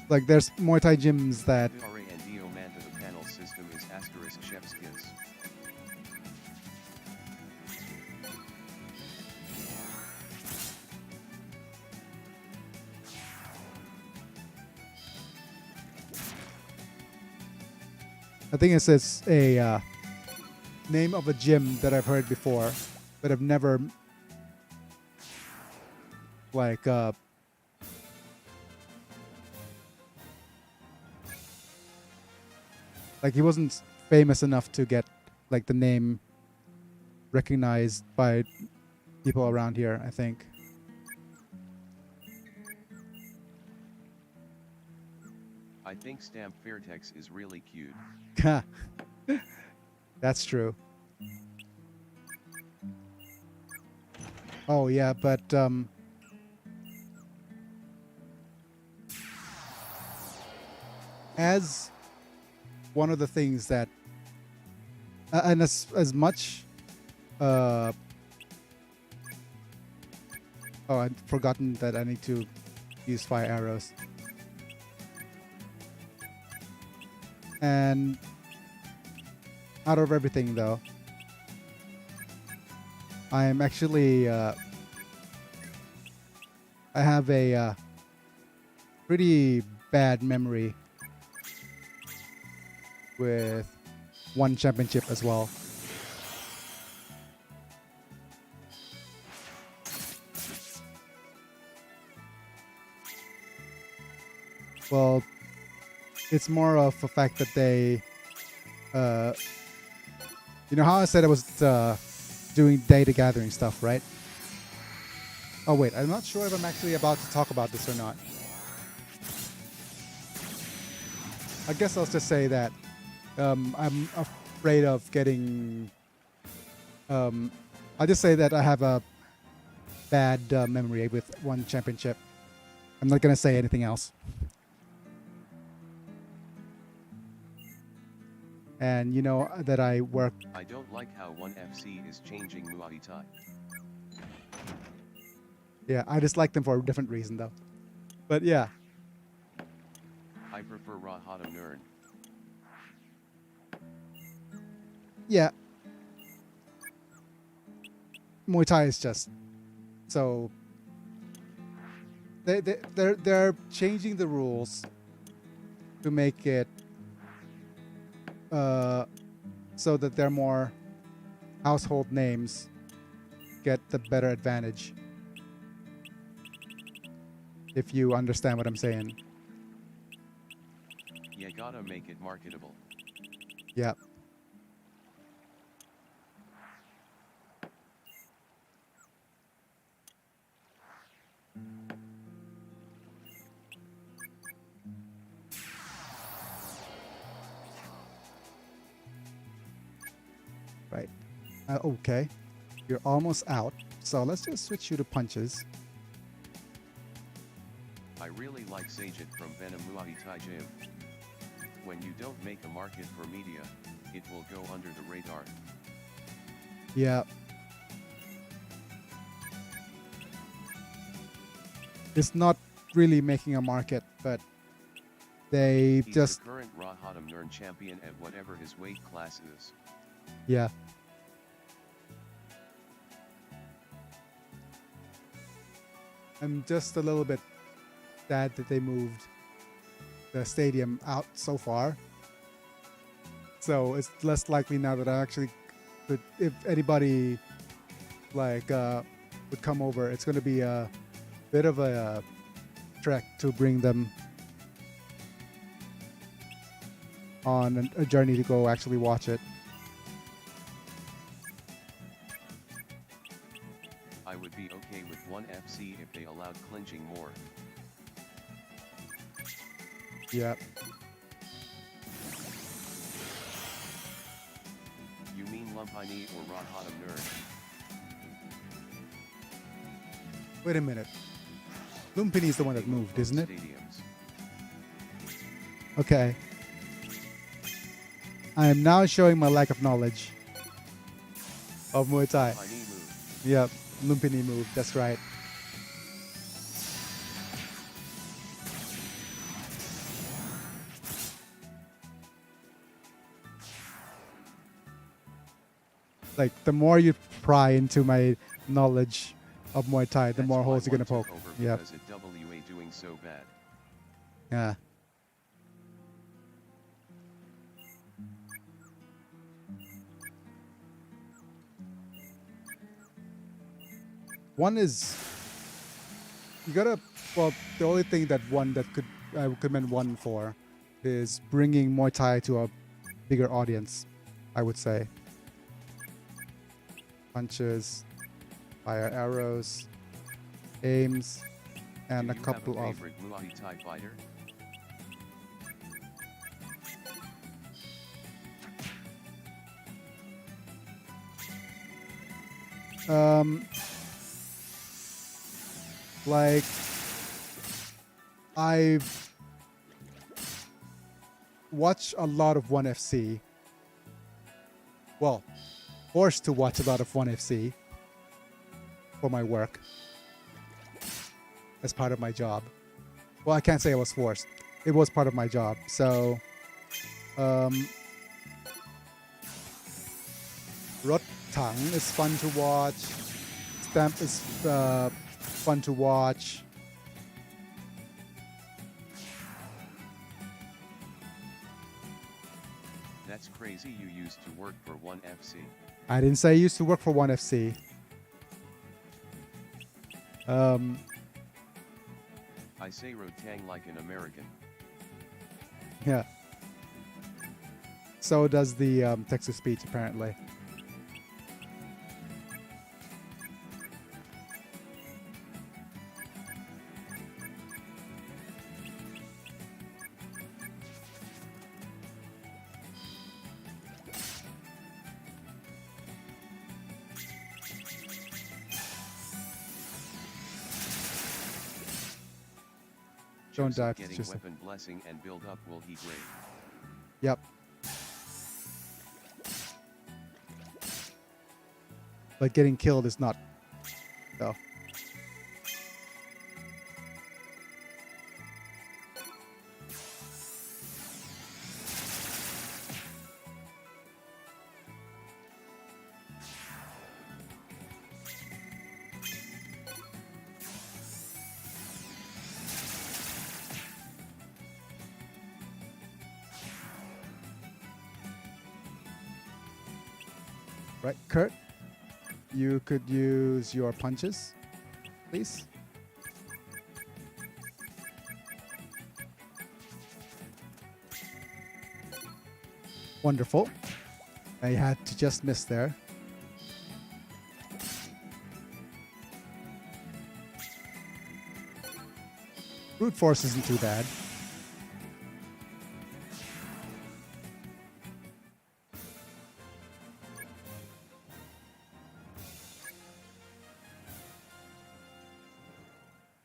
like there's Muay Thai gyms that Dore and Dio Manta, the panel system is asterisk chef's kiss. I think it's a name of a gym that I've heard before, but I've never like he wasn't famous enough to get like the name recognized by people around here, I think. I think Stamp Fairtex is really cute. That's true. Oh yeah, but as one of the things that and as much oh, I'd forgotten that I need to use fire arrows. And out of everything though, I'm actually I have a pretty bad memory with one championship as well. Well, it's more of a fact that they, you know how I said I was doing data gathering stuff, right? Oh wait, I'm not sure if I'm actually about to talk about this or not. I guess I'll just say that I'm afraid of getting. I'll just say that I have a bad memory with one championship. I'm not gonna say anything else. And you know that I work. I don't like how 1FC is changing Muay Thai. Yeah, I just like them for a different reason though. But yeah, I prefer Rahata Nern. yeah. Muay Thai is just so they're changing the rules to make it so that they're more household names get the better advantage. If you understand what I'm saying. You gotta make it marketable. Yeah. Right. Okay. You're almost out. So let's just switch you to punches. I really like Sajid from Venom Muay Thai Gym. When you don't make a market for media, it will go under the radar. Yeah. It's not really making a market, but they He's just the current Rahata Nern champion at whatever his weight class is. yeah. I'm just a little bit sad that they moved the stadium out so far. So it's less likely now that I actually could, if anybody like would come over, it's going to be a bit of a trek to bring them on a journey to go actually watch it. I would be okay with 1FC if they allowed clinching more. Yeah. You mean Lumpini or Rahata Nern? Wait a minute. Lumpini is the one that moved, isn't it? Stadiums. Okay. I am now showing my lack of knowledge of Muay Thai. Lumpini move. Yep, Lumpini move. That's right. Like, the more you pry into my knowledge of Muay Thai, the That's more why holes you're gonna one poke. took over Yep. because at WA doing so bad. Yeah. One is you gotta. Well, the only thing that one that could I would recommend one for is bringing Muay Thai to a bigger audience. I would say punches, fire arrows, aims, and Do a you couple have a of. favorite Muay Thai fighter? Um, like I've watched a lot of 1FC. Well, forced to watch a lot of 1FC for my work as part of my job. Well, I can't say I was forced. It was part of my job. So, Rotang is fun to watch. Stamp is fun to watch. That's crazy you used to work for 1FC. I didn't say I used to work for 1FC. I say Rotang like an American. Yeah. So does the text-to-speech, apparently. Don't die. Getting Just weapon blessing and build up will he grade. Yep. But getting killed is not, though. Right, Kurt? You could use your punches, please. Wonderful. I had to just miss there. Brute force isn't too bad.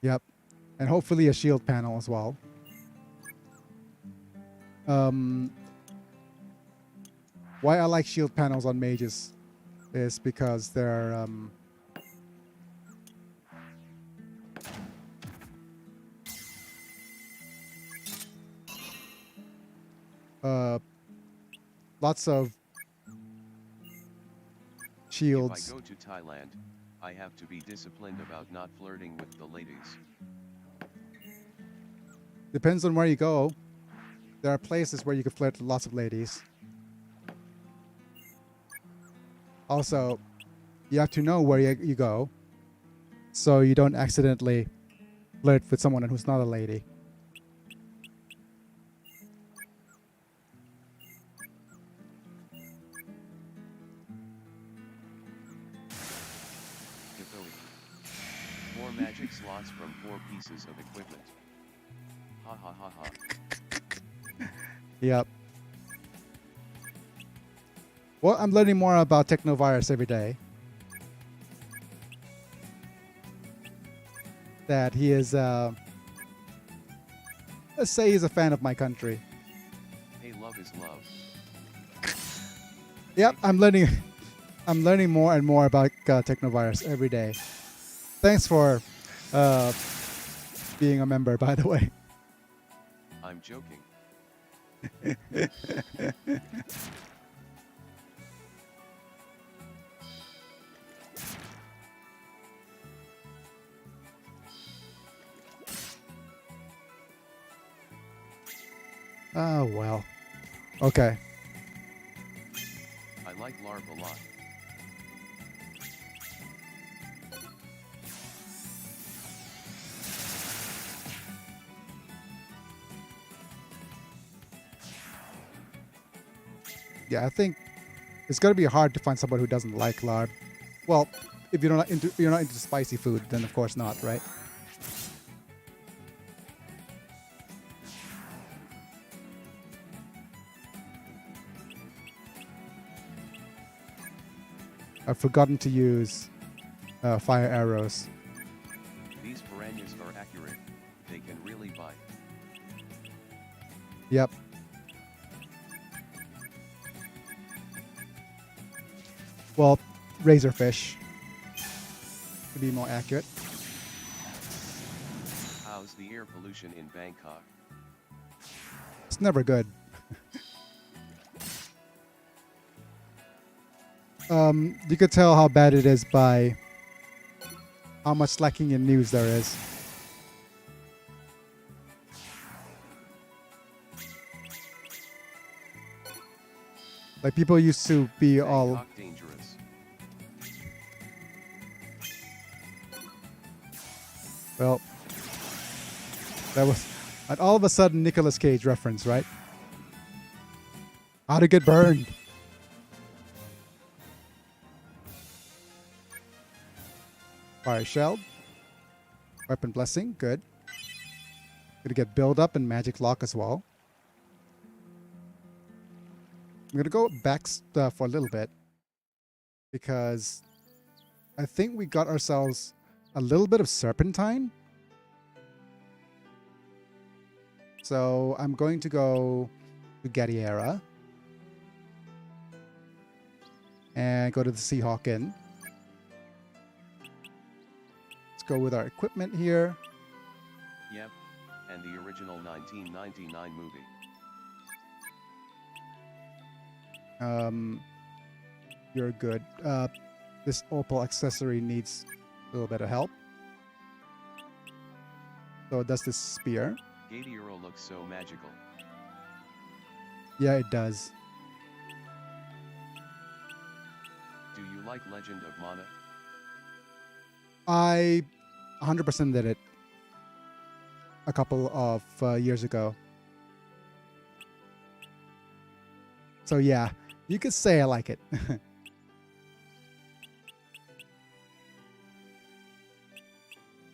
Yep. And hopefully a shield panel as well. Why I like shield panels on mages is because they're lots of shields. If I go to Thailand, I have to be disciplined about not flirting with the ladies. Depends on where you go. There are places where you can flirt with lots of ladies. Also, you have to know where you go, so you don't accidentally flirt with someone who's not a lady. Four magic slots from 4 pieces of equipment. Ha ha ha ha. Yep. Well, I'm learning more about Technovirus every day. That he is, let's say he's a fan of my country. Hey, love is love. Yep, I'm learning more and more about Technovirus every day. Thanks for being a member, by the way. I'm joking. Oh, well. Okay. I like LARP a lot. Yeah, I think it's gonna be hard to find someone who doesn't like lard. Well, if you're not into spicy food, then of course not, right? I've forgotten to use fire arrows. These piranhas are accurate. They can really bite. Yep. Well, razorfish to be more accurate. How's the air pollution in Bangkok? It's never good. You could tell how bad it is by how much lacking in news there is. Like people used to be all Bangkok dangerous. well. That was and all of a sudden Nicolas Cage reference, right? How to get burned. Fire shell. Weapon blessing, good. Gonna get build up and magic lock as well. I'm gonna go back for a little bit because I think we got ourselves a little bit of serpentine. So I'm going to go to Gadiera and go to the Seahawk Inn. Let's go with our equipment here. Yep. And the original 1999 movie. You're good. This opal accessory needs a little bit of help. So it does this spear. Gadiero looks so magical. Yeah, it does. Do you like Legend of Mana? I 100% did it a couple of years ago. So yeah, you could say I like it.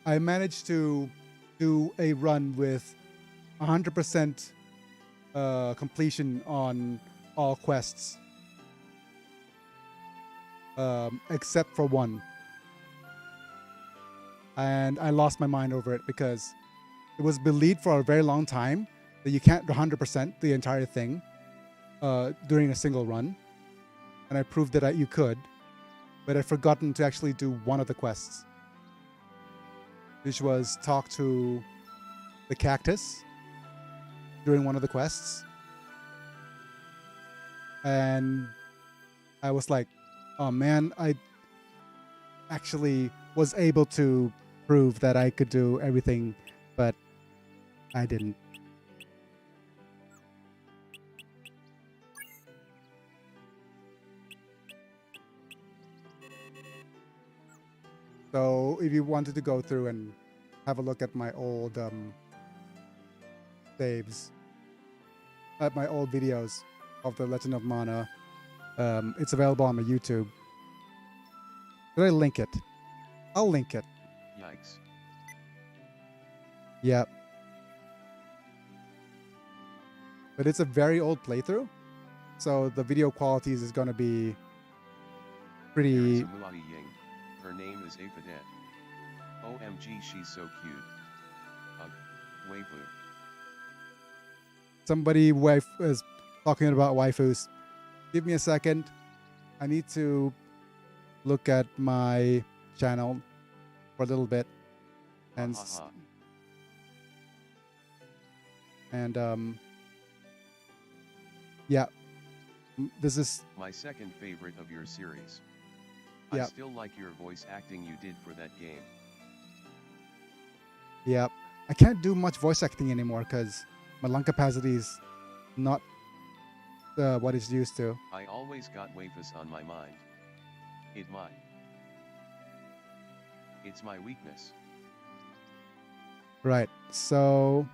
I managed to do a run with 100% completion on all quests. Except for one. And I lost my mind over it because it was believed for a very long time that you can't 100% the entire thing during a single run. And I proved that you could, but I'd forgotten to actually do one of the quests, which was talk to the cactus during one of the quests. And I was like, oh man, I actually was able to prove that I could do everything, but I didn't. So if you wanted to go through and have a look at my old saves, at my old videos of the Legend of Mana, it's available on my YouTube. Did I link it? I'll link it. Yikes. Yep. But it's a very old playthrough, so the video quality is going to be There is pretty. a Muai Ying. Her name is Aphrodite. OMG, she's so cute. Ugh. Waifu. Somebody is talking about waifus. Give me a second. I need to look at my channel for a little bit, and Ha, ha, ha. Yeah, this is My second favorite of your series. Yeah. I still like your voice acting you did for that game. yeah. I can't do much voice acting anymore because my lung capacity is not what it's used to. I always got waifus on my mind. It's my weakness. Right. So,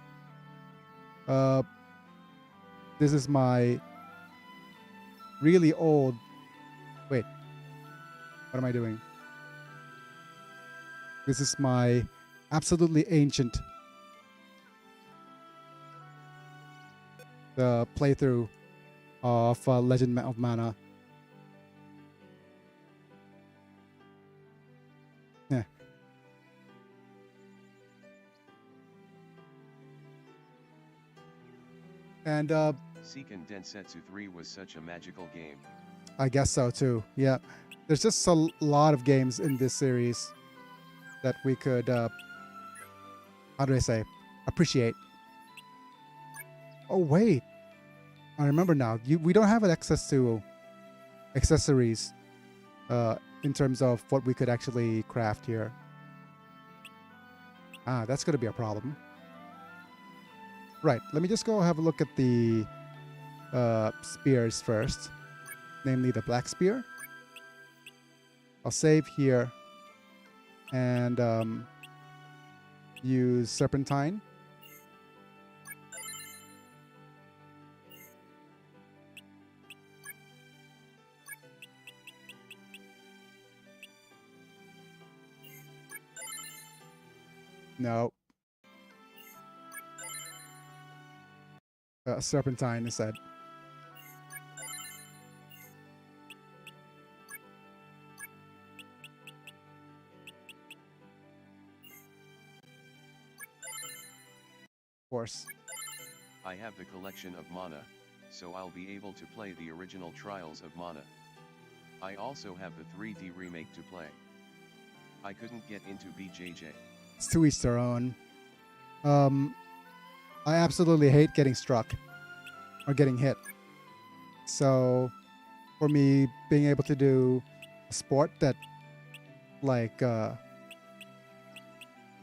this is my really old. Wait. What am I doing? This is my absolutely ancient playthrough of Legend of Mana. And Seiken Densetsu 3 was such a magical game. I guess so too. Yeah. There's just a lot of games in this series that we could, how do I say, appreciate. Oh, wait. I remember now. We don't have access to accessories in terms of what we could actually craft here. Ah, that's going to be a problem. Right. Let me just go have a look at the spears first. Namely the black spear. I'll save here and use serpentine. No. Serpentine instead. Of course. I have the collection of mana, so I'll be able to play the original Trials of Mana. I also have the 3D remake to play. I couldn't get into BJJ. It's to each their own. I absolutely hate getting struck or getting hit. So for me, being able to do a sport that like I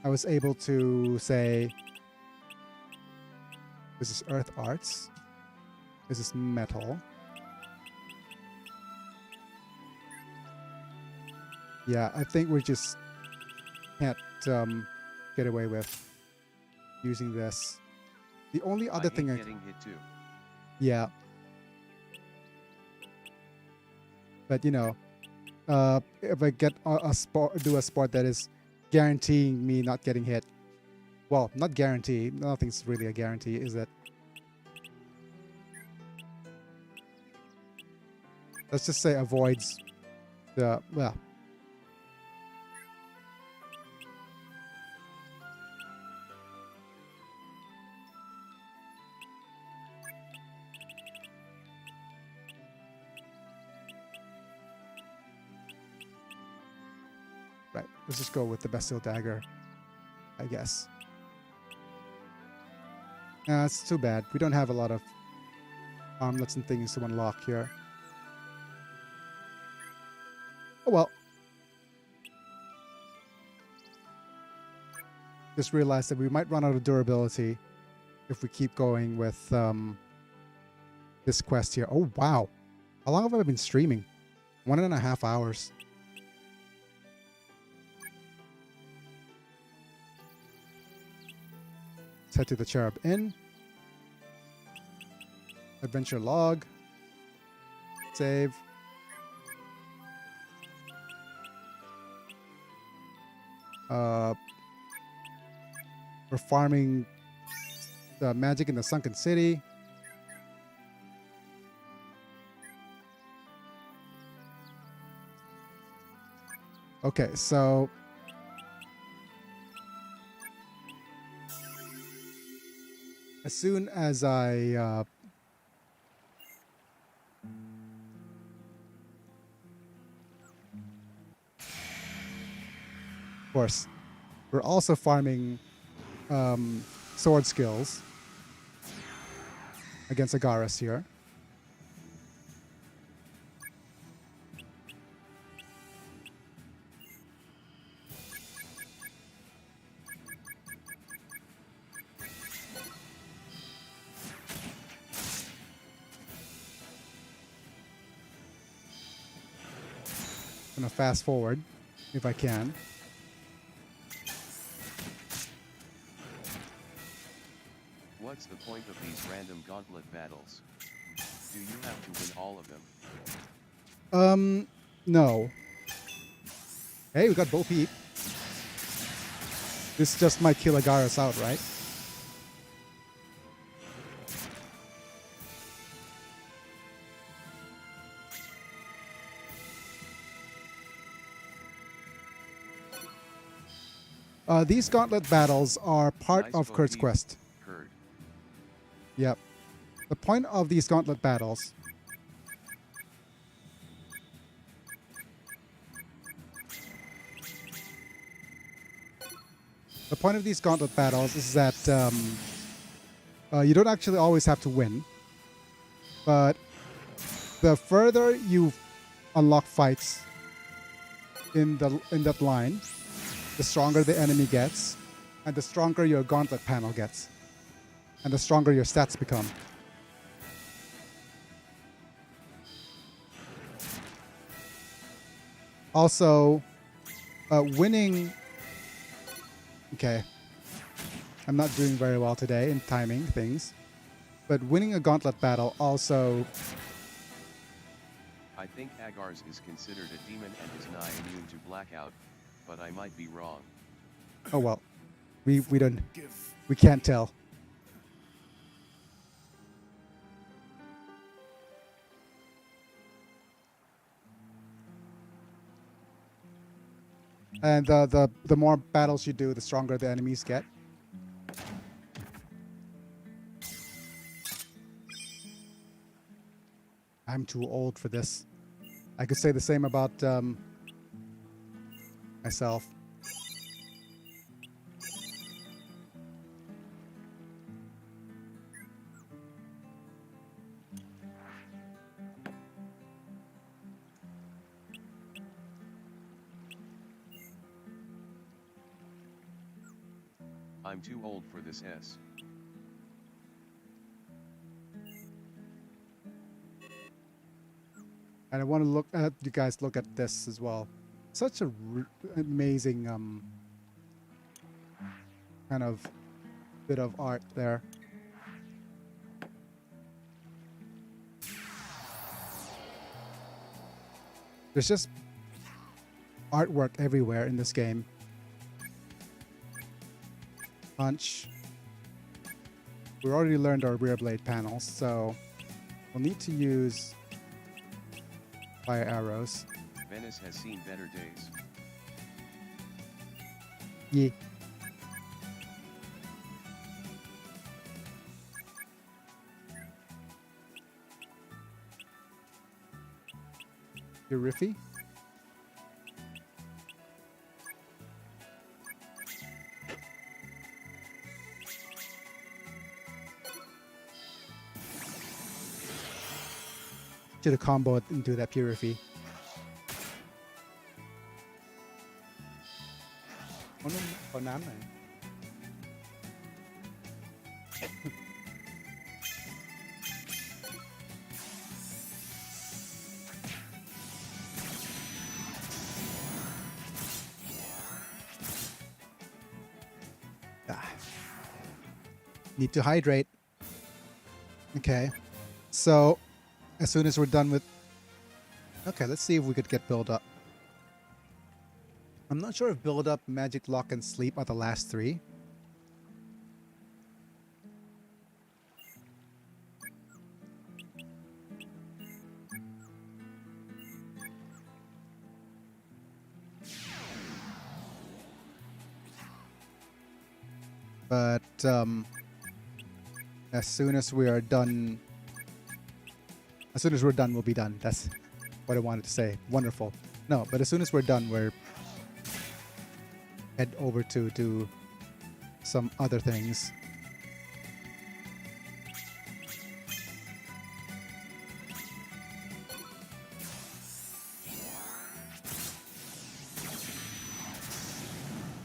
was able to say, this is earth arts, this is metal. Yeah, I think we just can't get away with using this. The only other thing I hate getting hit too. Yeah. But you know, if I get a sport, do a sport that is guaranteeing me not getting hit. Well, not guarantee. Nothing's really a guarantee, is it? Let's just say avoids the, well. Right, let's just go with the Bastille Dagger, I guess. It's too bad. We don't have a lot of armlets and things to unlock here. Oh well. Just realized that we might run out of durability if we keep going with this quest here. Oh wow. How long have I been streaming? 1.5 hours. Let's head to the Cherub Inn. Adventure log. Save. We're farming the magic in the Sunken City. Okay, so as soon as I of course, we're also farming sword skills against Agaris here. I'm gonna fast forward if I can. What's the point of these random gauntlet battles? Do you have to win all of them? No. Hey, we got Bo Peep. This just might kill Agaris out, right? These gauntlet battles are part Nice of Bo Kurt's Peep, quest. Kurt. Yep. The point of these gauntlet battles is that you don't actually always have to win, but the further you unlock fights in that line, the stronger the enemy gets, and the stronger your gauntlet panel gets, and the stronger your stats become. Also, winning... Okay. I'm not doing very well today in timing things. But winning a gauntlet battle also... I think Agar's is considered a demon and is nigh immune to blackout, but I might be wrong. Oh well. We don't... Give We can't tell. And the more battles you do, the stronger the enemies get. I'm too old for this. I could say the same about myself. I'm too old for this S. And I want to look at you guys look at this as well. Such a amazing kind of bit of art there. There's just artwork everywhere in this game. Punch. We already learned our rear blade panels, so we'll need to use fire arrows. Venice has seen better days. Yeah. You're riffy? Should have comboed into that Purify. Oh, no, Need to hydrate. Okay. So, as soon as we're done with... Okay, let's see if we could get build up. I'm not sure if build up, magic, lock, and sleep are the last three. But as soon as we are done, we'll be done. That's what I wanted to say. Wonderful. No, but as soon as we're done, we're head over to do some other things.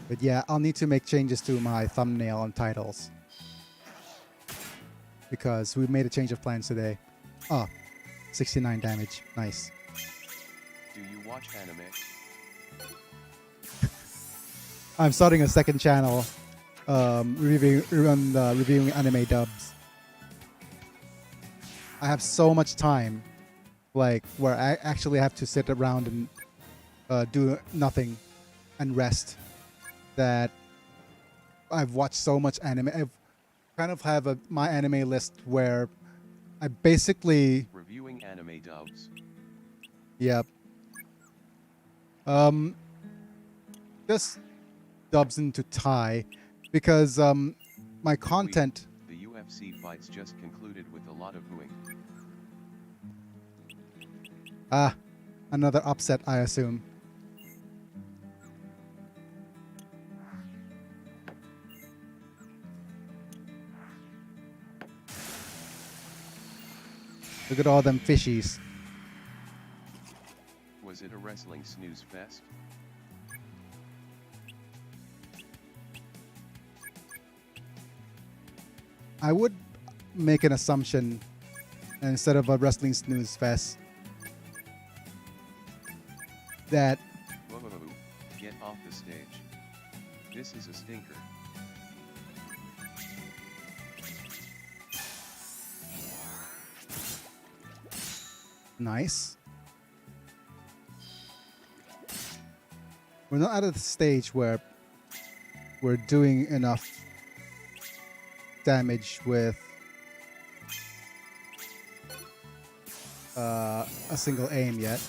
But yeah, I'll need to make changes to my thumbnail and titles. Because we made a change of plans today. Ah, 69 damage. Nice. Do you watch anime? I'm starting a second channel reviewing anime dubs. I have so much time, like, where I actually have to sit around and do nothing and rest, that I've watched so much anime. I've kind of have my anime list where I basically... Reviewing anime dubs. Yep. Just dubs into Thai because my content... The UFC fights just concluded with a lot of booing. Ah, another upset, I assume. Look at all them fishies. Was it a wrestling snooze fest? I would make an assumption instead of a wrestling snooze fest that Whoa, whoa, whoa, get off the stage. This is a stinker. nice. We're not at the stage where we're doing enough damage with a single aim yet.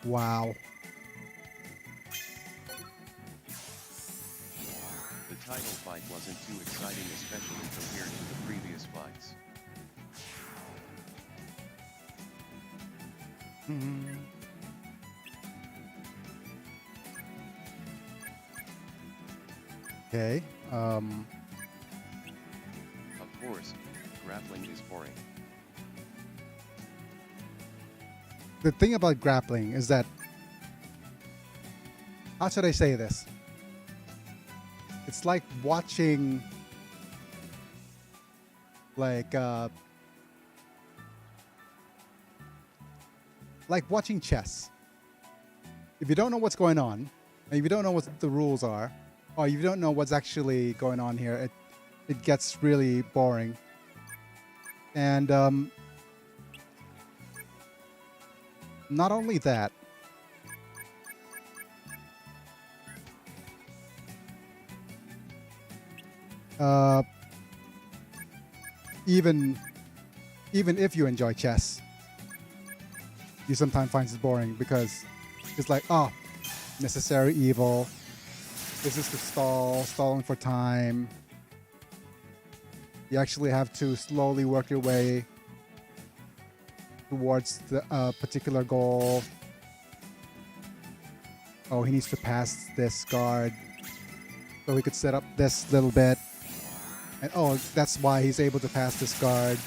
Wow. The title fight wasn't too exciting, especially compared to the previous fights. Okay. Of course, grappling is boring. The thing about grappling is that, how should I say this? It's like watching like watching chess. If you don't know what's going on, and if you don't know what the rules are, or you don't know what's actually going on here, it gets really boring. And not only that, even if you enjoy chess, you sometimes find it boring because it's like, oh, necessary evil. This is to stalling for time. You actually have to slowly work your way towards the particular goal. Oh, he needs to pass this guard so he could set up this little bit. And oh, that's why he's able to pass this guard.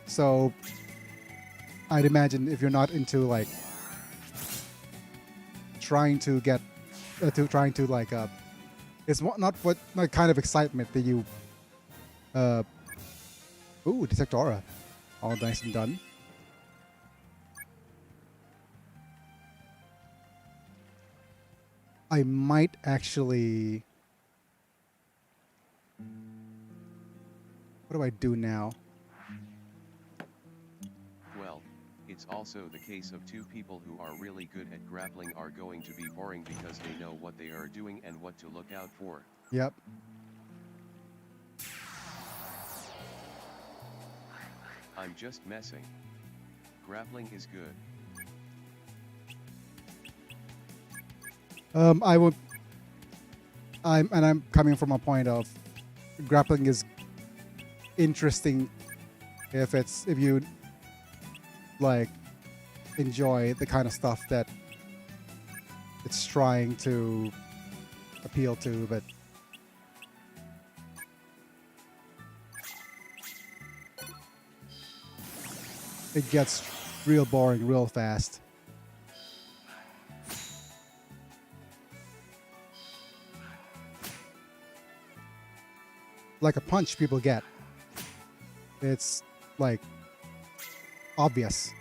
So I'd imagine if you're not into like trying to get it's not what kind of excitement that you ooh, detect aura, all nice and done. I might actually, what do I do now? Well, it's also the case of two people who are really good at grappling are going to be boring because they know what they are doing and what to look out for. Yep. I'm just messing. Grappling is good. I'm coming from a point of grappling is interesting if you like enjoy the kind of stuff that it's trying to appeal to, but it gets real boring real fast. Like a punch people get. It's like obvious.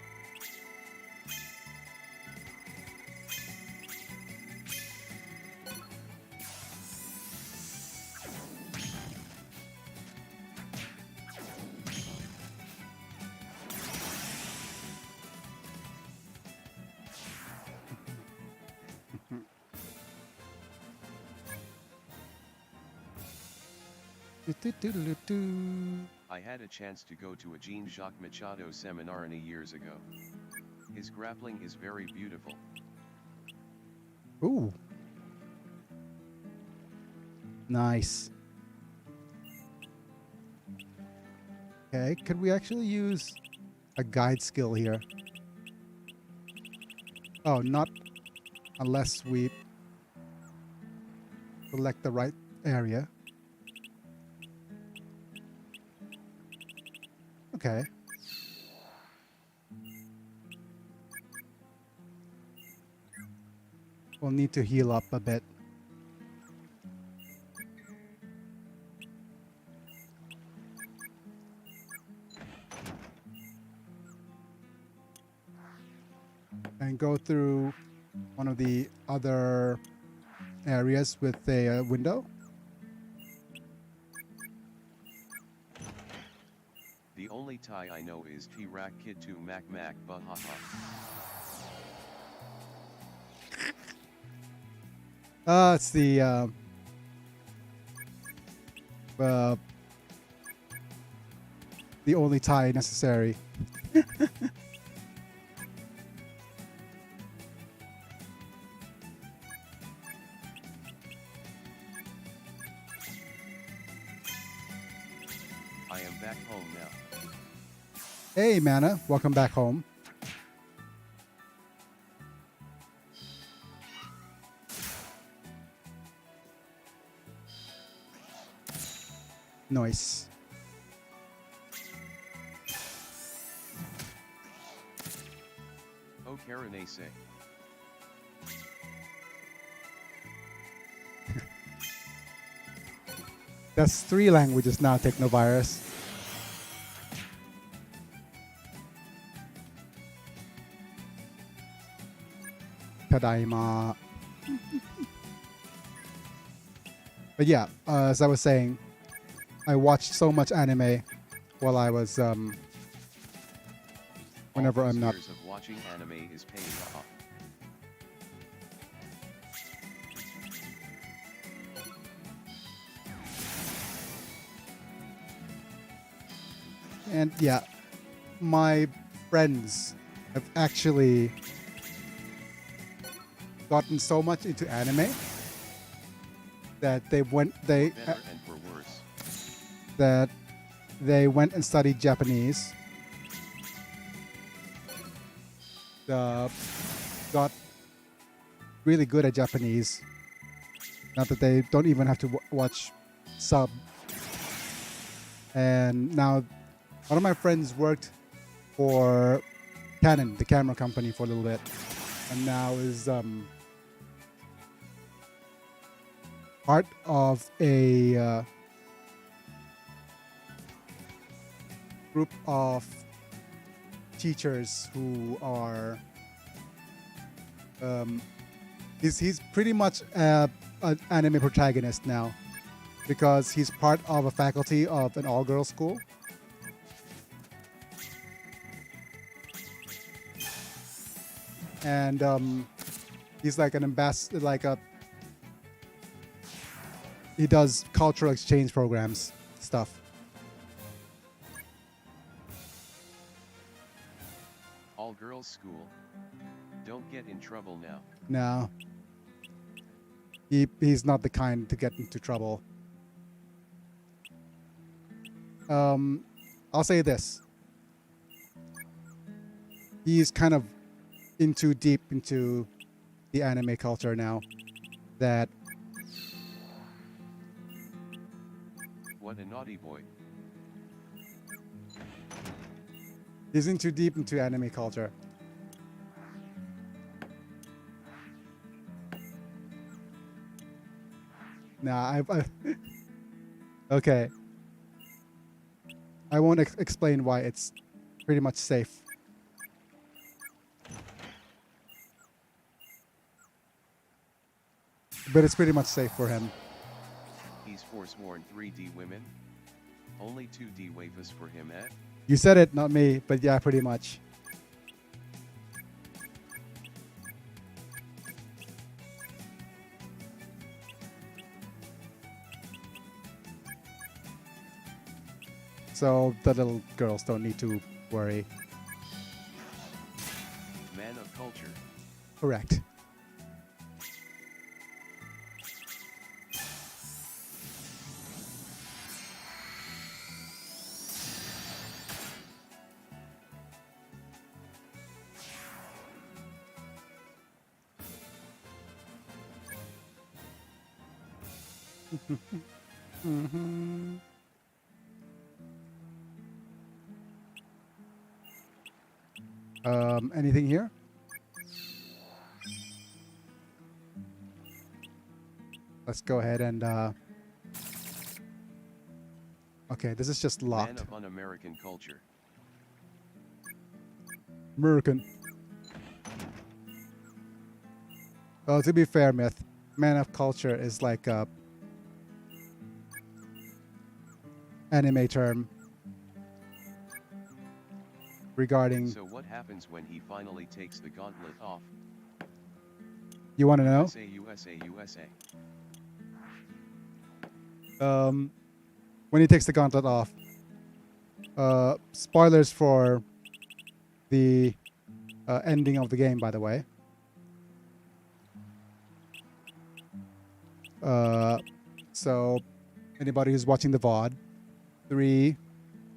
Do-do-do-do-do. I had a chance to go to a Jean-Jacques Machado seminar years ago. His grappling is very beautiful. Ooh. Nice. Okay, could we actually use a guide skill here? Oh, not unless we select the right area. Okay. We'll need to heal up a bit. And go through one of the other areas with a window. The only Thai I know is T-Rak Kid to Mac Mac Bahaha. It's the only tie necessary. I am back home now. Hey, Mana, welcome back home. Nice. Oh, Karane say. That's 3 languages now, Technovirus. Tadaima. But yeah, as I was saying, I watched so much anime while I was whenever All those I'm not. years of watching anime is paying off. And yeah, my friends have actually gotten so much into anime that they went For better and for worse. that they went and studied Japanese. Got really good at Japanese. Not that they don't even have to watch sub. And now, one of my friends worked for Canon, the camera company, for a little bit, and now is part of a group of teachers who are he's pretty much an anime protagonist now, because he's part of a faculty of an all-girls school. And he's like an ambassador, he does cultural exchange programs stuff. All girls school. Don't get in trouble now. No, he's not the kind to get into trouble. I'll say this: he's kind of deep into the anime culture now. That What a naughty boy. he's deep into anime culture. Nah, okay. I won't explain why it's pretty much safe. But it's pretty much safe for him. He's forsworn 3D women. Only 2D waifus for him, eh? You said it, not me, but yeah, pretty much. So the little girls don't need to worry. Man of culture. Correct. Mm-hmm. Anything here? Let's go ahead and okay, this is just Man locked. of un-American culture. American. Well, to be fair, Myth, man of culture is like a anime term regarding. So what happens when he finally takes the gauntlet off? You want to know? USA, USA, USA. When he takes the gauntlet off. Spoilers for the ending of the game, by the way. So anybody who's watching the VOD, 3,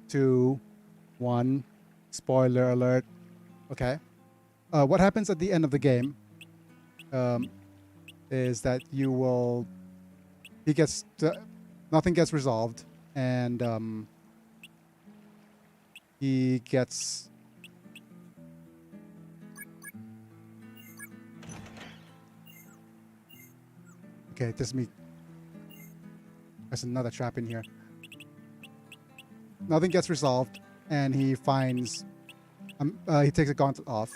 2, 1, spoiler alert. Okay. What happens at the end of the game is that you will, nothing gets resolved, and he gets okay, this me. There's another trap in here. Nothing gets resolved, and he finds. He takes a gauntlet off,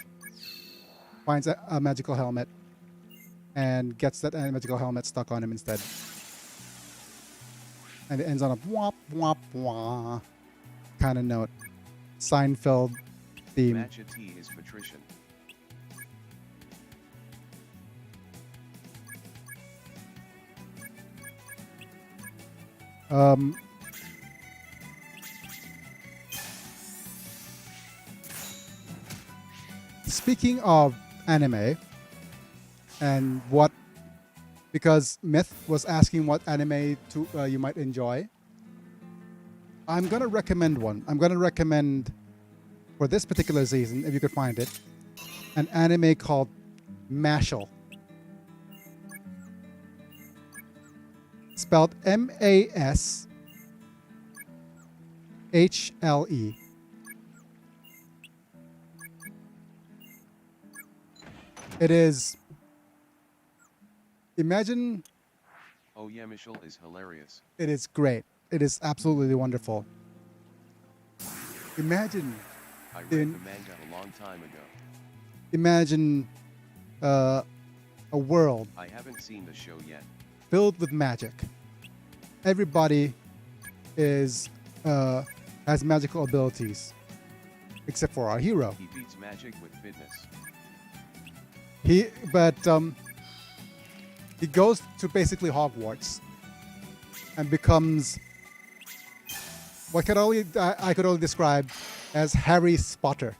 finds a magical helmet, and gets that magical helmet stuck on him instead. And it ends on a womp womp wah kind of note. Seinfeld theme. Matcha T is patrician. Speaking of anime, and what, because Myth was asking what anime you might enjoy, I'm gonna recommend one. I'm gonna recommend for this particular season, if you could find it, an anime called Mashal. Spelled M-A-S-H-L-E. It is. Imagine. Oh yeah, Michelle is hilarious. It is great. It is absolutely wonderful. Imagine. I read the manga a long time ago. Imagine a world I haven't seen the show yet. filled with magic. Everybody is has magical abilities, except for our hero. He beats magic with fitness. He goes to basically Hogwarts and becomes what I could only describe as Harry Potter.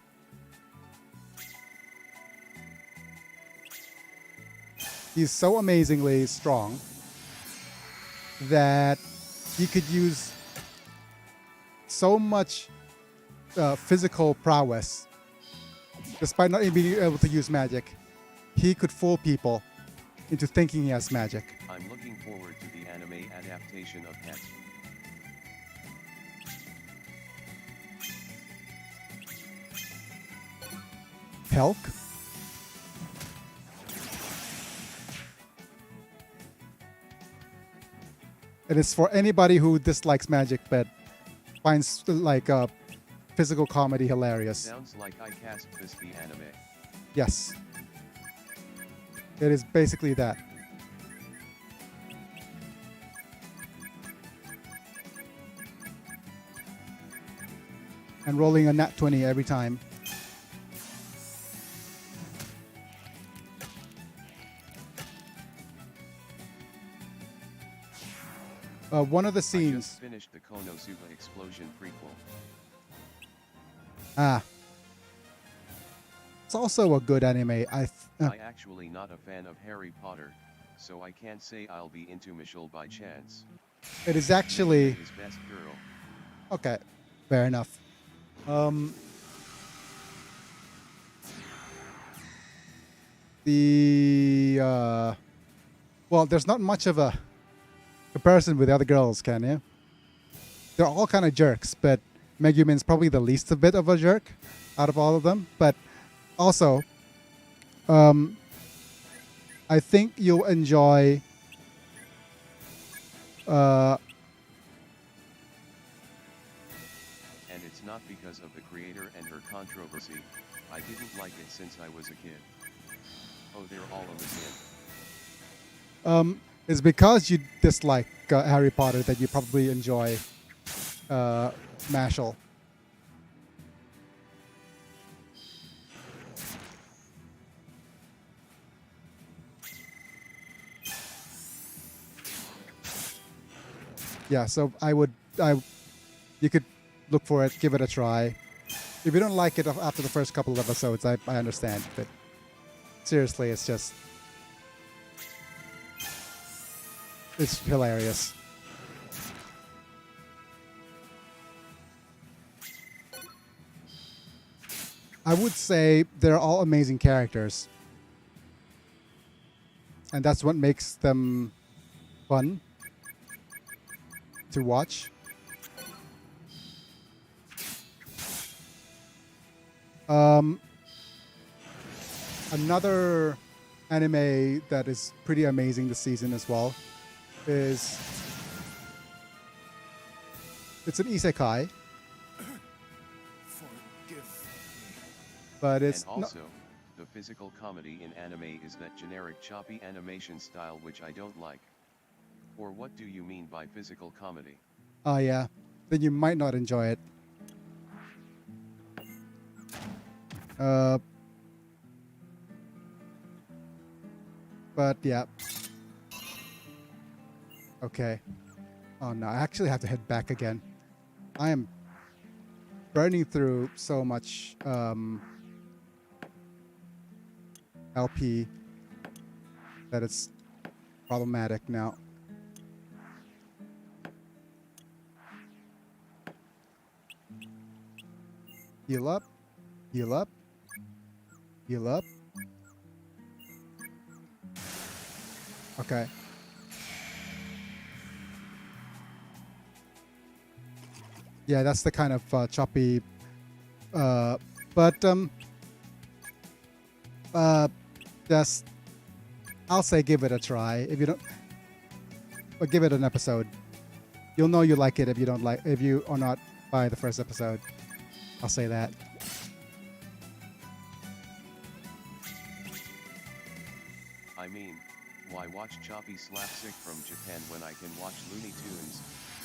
He's so amazingly strong that he could use so much physical prowess, despite not even being able to use magic. He could fool people into thinking he has magic. I'm looking forward to the anime adaptation of Het. Helk? It is for anybody who dislikes magic but finds like physical comedy hilarious. Sounds like I cast this the anime. Yes. It is basically that. And rolling a nat 20 every time. One of the I scenes. just finished the Konosuba explosion prequel. Ah, it's also a good anime. I actually not a fan of Harry Potter, so I can't say I'll be into Michelle by chance. It is actually His best girl. okay. Fair enough. The well, there's not much of a comparison with the other girls, can you? They're all kind of jerks, but Megumin's probably the least a bit of a jerk out of all of them. But also, I think you'll enjoy And it's not because of the creator and her controversy. I didn't like it since I was a kid. Oh, they're all of us in. it's because you dislike Harry Potter that you probably enjoy Mashal. Yeah, so you could look for it, give it a try. If you don't like it after the first couple of episodes, I understand, but seriously, it's hilarious. I would say they're all amazing characters. And that's what makes them fun to watch. Another anime that is pretty amazing this season as well is it's an isekai, Forgive me. but it's And also, the physical comedy in anime is that generic choppy animation style which I don't like. Or what do you mean by physical comedy? oh yeah, then you might not enjoy it. But yeah. Okay. Oh no, I actually have to head back again. I am burning through so much LP that it's problematic now. Heal up. Heal up. Heal up. Okay. Yeah, that's the kind of choppy. But just I'll say give it a try. If you don't, but give it an episode. You'll know you like it if you are not by the first episode. I'll say that. I mean, why watch choppy slapstick from Japan when I can watch Looney Tunes,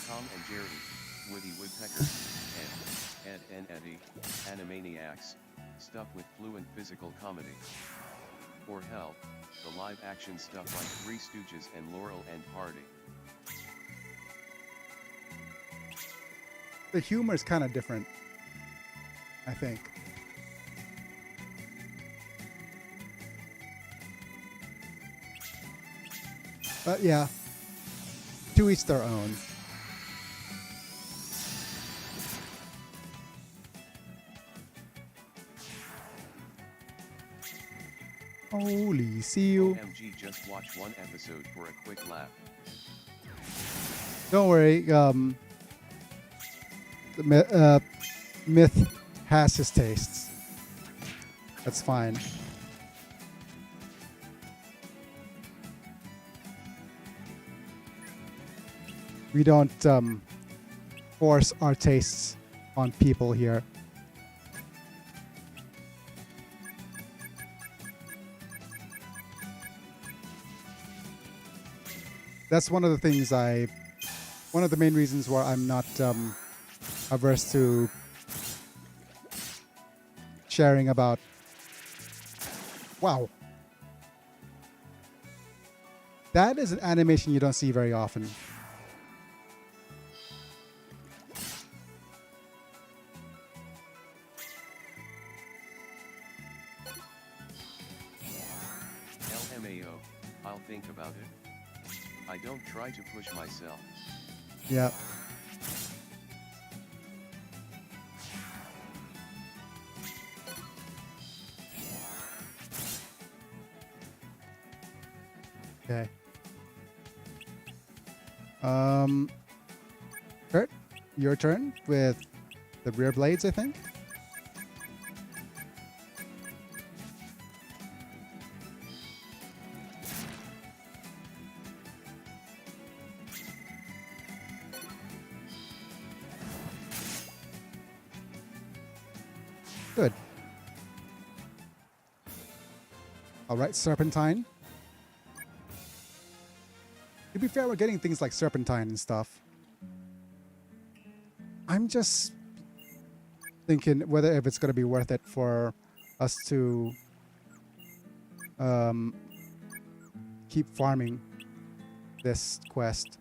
Tom and Jerry, Woody Woodpecker, and Ed and Eddie, Animaniacs, stuff with fluent physical comedy. Or hell, the live action stuff like Three Stooges and Laurel and Hardy. The humor is kind of different, I think. But yeah, to each their own. Holy seal. OMG, just watch one episode for a quick laugh. Don't worry. Myth has his tastes. That's fine. We don't force our tastes on people here. That's one of the things one of the main reasons why I'm not averse to sharing about. Wow. That is an animation you don't see very often. LMAO, I'll think about it. I don't try to push myself. Yeah. Okay. Kurt, your turn with the rear blades, I think. Good. All right, Serpentine. To be fair, we're getting things like Serpentine and stuff. I'm just thinking whether if it's going to be worth it for us to keep farming this quest.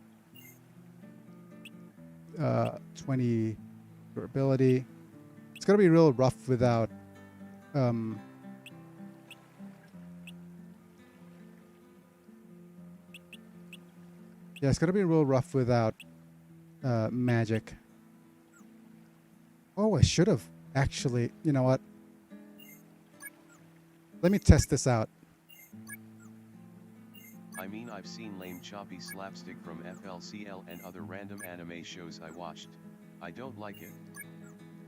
20 durability. It's going to be real rough without yeah, it's going to be real rough without magic. Oh, I should have actually. You know what? Let me test this out. I mean, I've seen lame choppy slapstick from FLCL and other random anime shows I watched. I don't like it.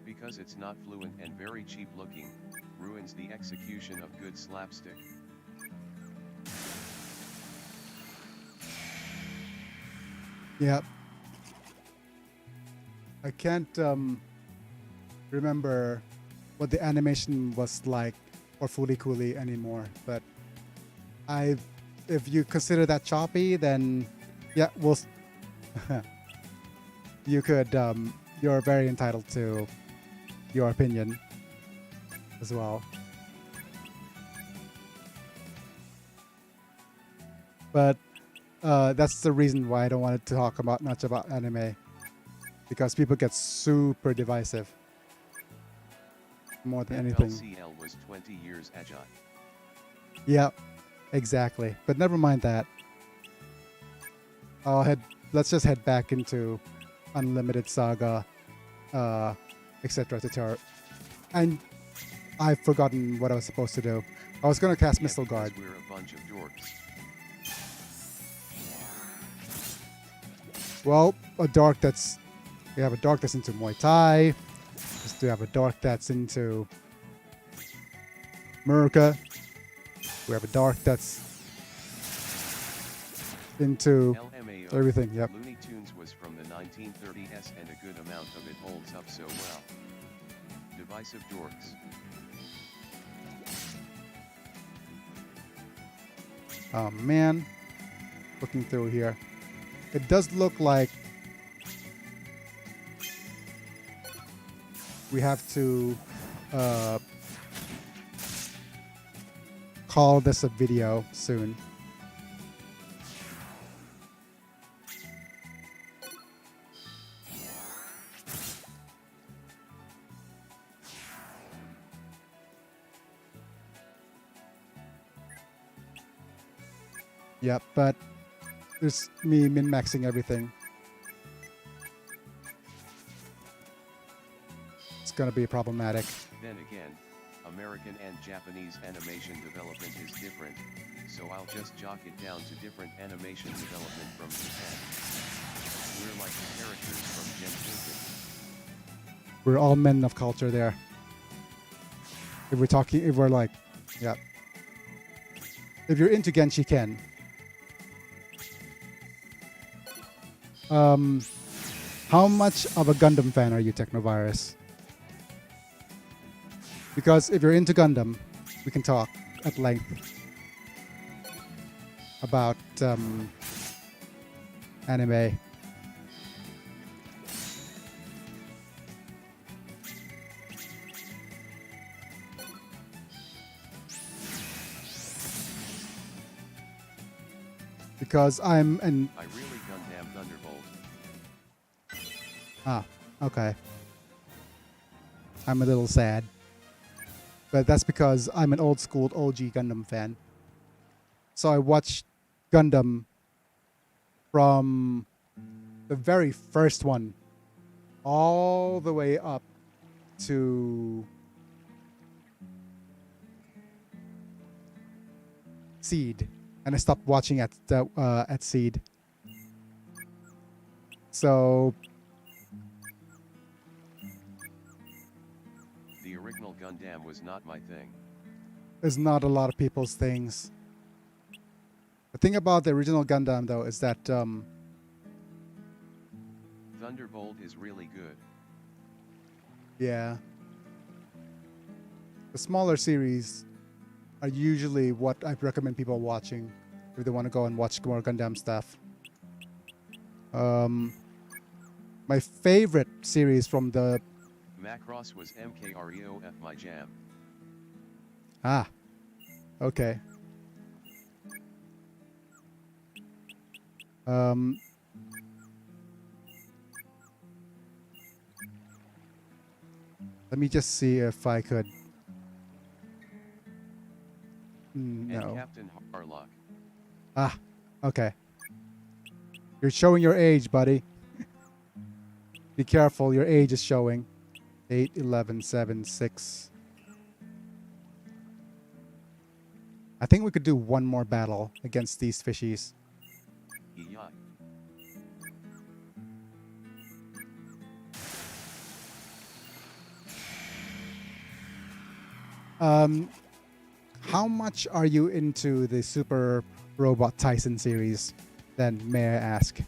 Because it's not fluent and very cheap looking, ruins the execution of good slapstick. Yeah. I can't remember what the animation was like for Fooly Cooly anymore, but if you consider that choppy, then yeah, you could you're very entitled to your opinion as well. But that's the reason why I don't want to talk about much about anime, because people get super divisive more than anything. FLCL was 20 years agile. Yeah, exactly. But never mind that. Let's just head back into Unlimited Saga, etc. tutorial. And I've forgotten what I was supposed to do. I was going to cast Missile Guard. We're a bunch of dorks. Well, we have a dork that's into Muay Thai. We have a dork that's into Murka. We have a dork that's into LMAO. everything. Yep. Looney Tunes was from the 1930s and a good amount of it holds up so well. Divisive dorks. Oh man, looking through here, it does look like we have to call this a video soon. Yep, but there's me min-maxing everything. It's gonna be problematic. Then again, American and Japanese animation development is different, so I'll just jock it down to different animation development from Japan. We're like the characters from Gen 2. We're all men of culture there. If we're like, yeah. If you're into Genshi Ken, how much of a Gundam fan are you, Technovirus? Because if you're into Gundam, we can talk at length about anime. Because I'm an... I really Gundam Thunderbolt. Ah, okay. I'm a little sad. But that's because I'm an old school OG Gundam fan. So I watched Gundam from the very first one all the way up to Seed, and I stopped watching at Seed. So The original Gundam was not my thing. it's not a lot of people's things. The thing about the original Gundam, though, is that Thunderbolt is really good. yeah, the smaller series are usually what I recommend people watching if they want to go and watch more Gundam stuff. My favorite series from the Macross was MKREOF my jam. Okay. Let me just see if I could. And No. Captain Harlock. Okay. You're showing your age, buddy. Be careful, your age is showing. 8, 11, 7, 6. I think we could do one more battle against these fishies. Yeah. How much are you into the Super Robot Tyson series? Then, may I ask?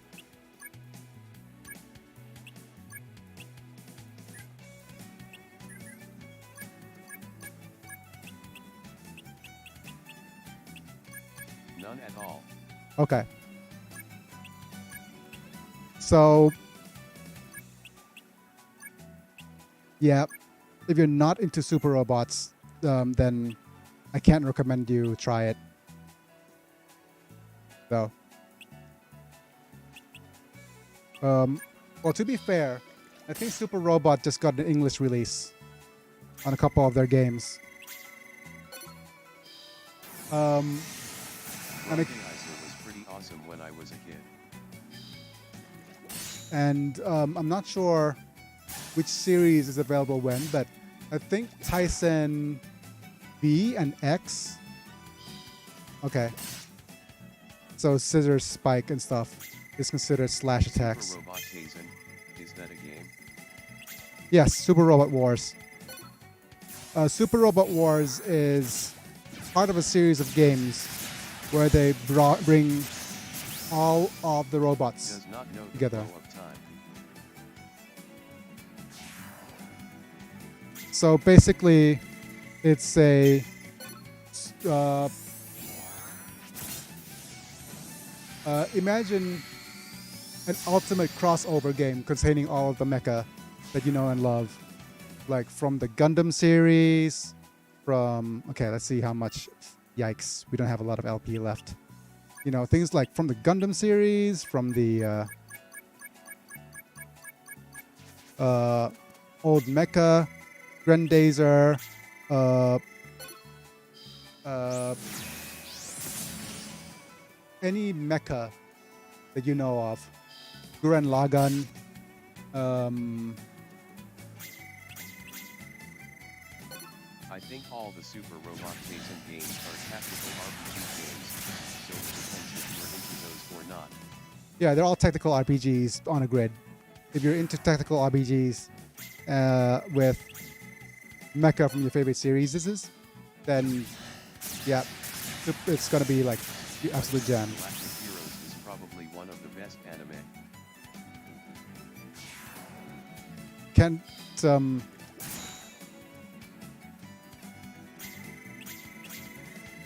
None at all. Okay. So, yeah, if you're not into super robots, then I can't recommend you try it. So, well, to be fair, I think Super Robot just got an English release on a couple of their games. And Rocky Icer was pretty awesome when I was a kid. And I'm not sure which series is available when, but I think Tyson B and X. Okay. So scissors, spike, and stuff is considered slash attacks. Super Robot Taisen, is that a game? Yes, Super Robot Wars. Super Robot Wars is part of a series of games where they bring all of the robots Does not know the together. flow of time. So basically, it's a imagine an ultimate crossover game containing all of the mecha that you know and love, like from the Gundam series. Okay, let's see how much. Yikes, we don't have a lot of LP left. You know, things like from the Gundam series, from the old mecha, Grendazer, any mecha that you know of, Gurren Lagann, I think all the Super Robot Taisen games are tactical RPG games, so it depends if you're into those or not. yeah, they're all tactical RPGs on a grid. If you're into tactical RPGs with mecha from your favorite series, then yeah, it's gonna be like the absolute jam. Galactic Heroes is probably one of the best anime. Can't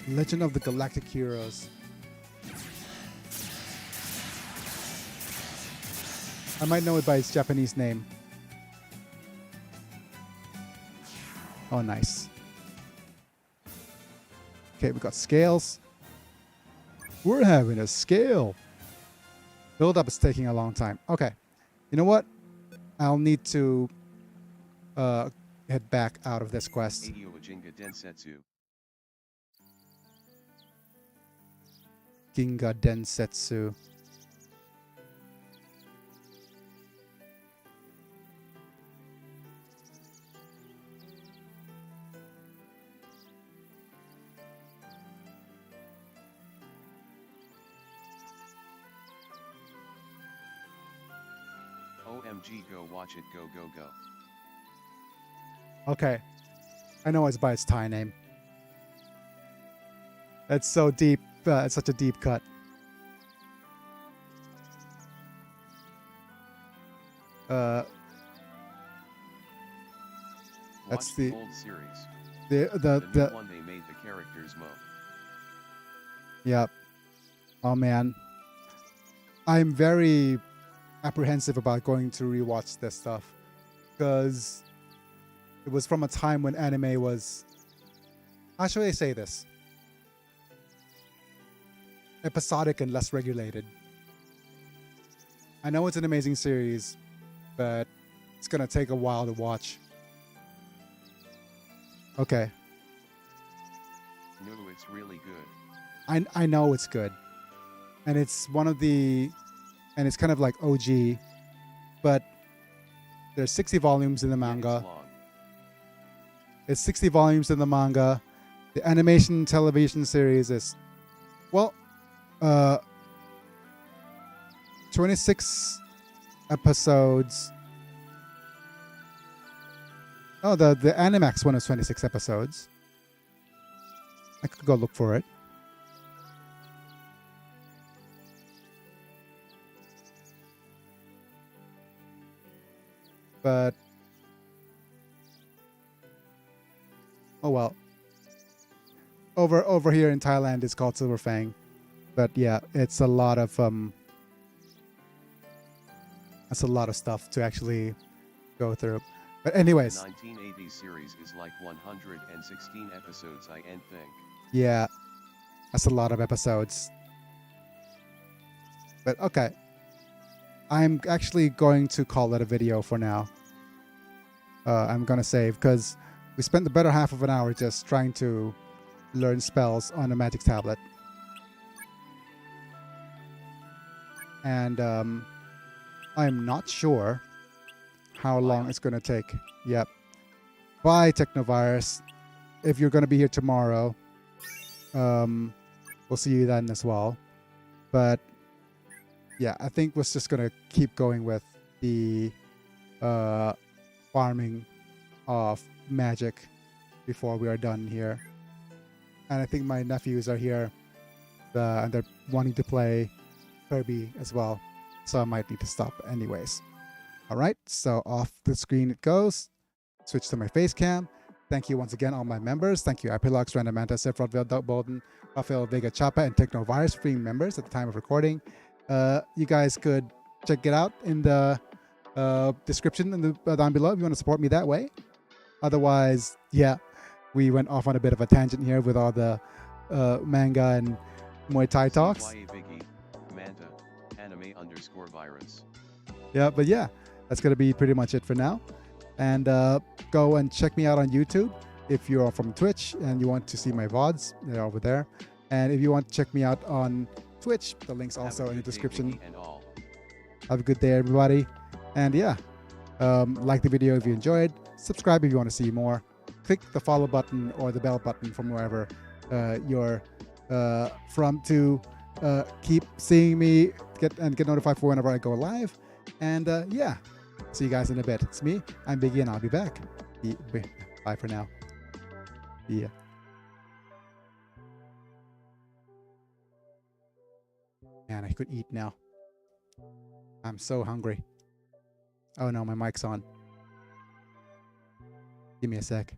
Legend of the Galactic Heroes. I might know it by its Japanese name. Oh, nice. Okay, we got scales. We're having a scale. Build up is taking a long time. Okay. You know what? I'll need to head back out of this quest. Eio Jinga Densetsu. Ginga Densetsu. OMG, go watch it, go, go, go. Okay. I know it's by its Thai name. That's so deep. It's such a deep cut. Watch That's the the old series. the The new one they made the characters mo. Yep. Oh man. I'm very apprehensive about going to rewatch this stuff because it was from a time when anime was, how should I say this? Episodic and less regulated. I know it's an amazing series, but it's gonna take a while to watch. Okay. No, it's really good. I know it's good. And it's one of the, and it's kind of like OG, but there's 60 volumes in the Yeah, manga. it's long. It's 60 volumes in the manga. The animation television series is, well, 26 episodes. Oh, the Animax one is 26 episodes. I could go look for it. But oh well. Over here in Thailand, it's called Silver Fang. But yeah, it's a lot of that's a lot of stuff to actually go through. But anyways, The 1980 series is like 116 episodes, I think. yeah, that's a lot of episodes. But okay, I'm actually going to call it a video for now. I'm gonna save because we spent the better half of an hour just trying to learn spells on a magic tablet. And I'm not sure how long it's going to take. Yep. Bye, Technovirus. If you're going to be here tomorrow, we'll see you then as well. But yeah, I think we're just going to keep going with the farming of magic before we are done here. And I think my nephews are here and they're wanting to play Kirby as well. So I might need to stop anyways. All right, so off the screen it goes. Switch to my face cam. Thank you once again, all my members. Thank you, Epilox, Randamanta, Sephiroth, Bolden, Rafael, Vega, Chapa, and Technovirus for being members at the time of recording. You guys could check it out in the description in the, down below if you want to support me that way. Otherwise, yeah, we went off on a bit of a tangent here with all the manga and Muay Thai talks. CYA Biggy, Manta, anime_virus. Yeah, but yeah, that's going to be pretty much it for now. And go and check me out on YouTube if you're from Twitch and you want to see my VODs. They're over there. And if you want to check me out on Twitch, the link's also in the description. Have a good day, everybody. And yeah, like the video if you enjoyed. Subscribe if you want to see more. Click the follow button or the bell button from wherever you're from to keep seeing me get notified for whenever I go live. And yeah, see you guys in a bit. It's me. I'm Biggy, and I'll be back. Bye for now. Yeah. Man, I could eat now. I'm so hungry. Oh no, my mic's on. Give me a sec.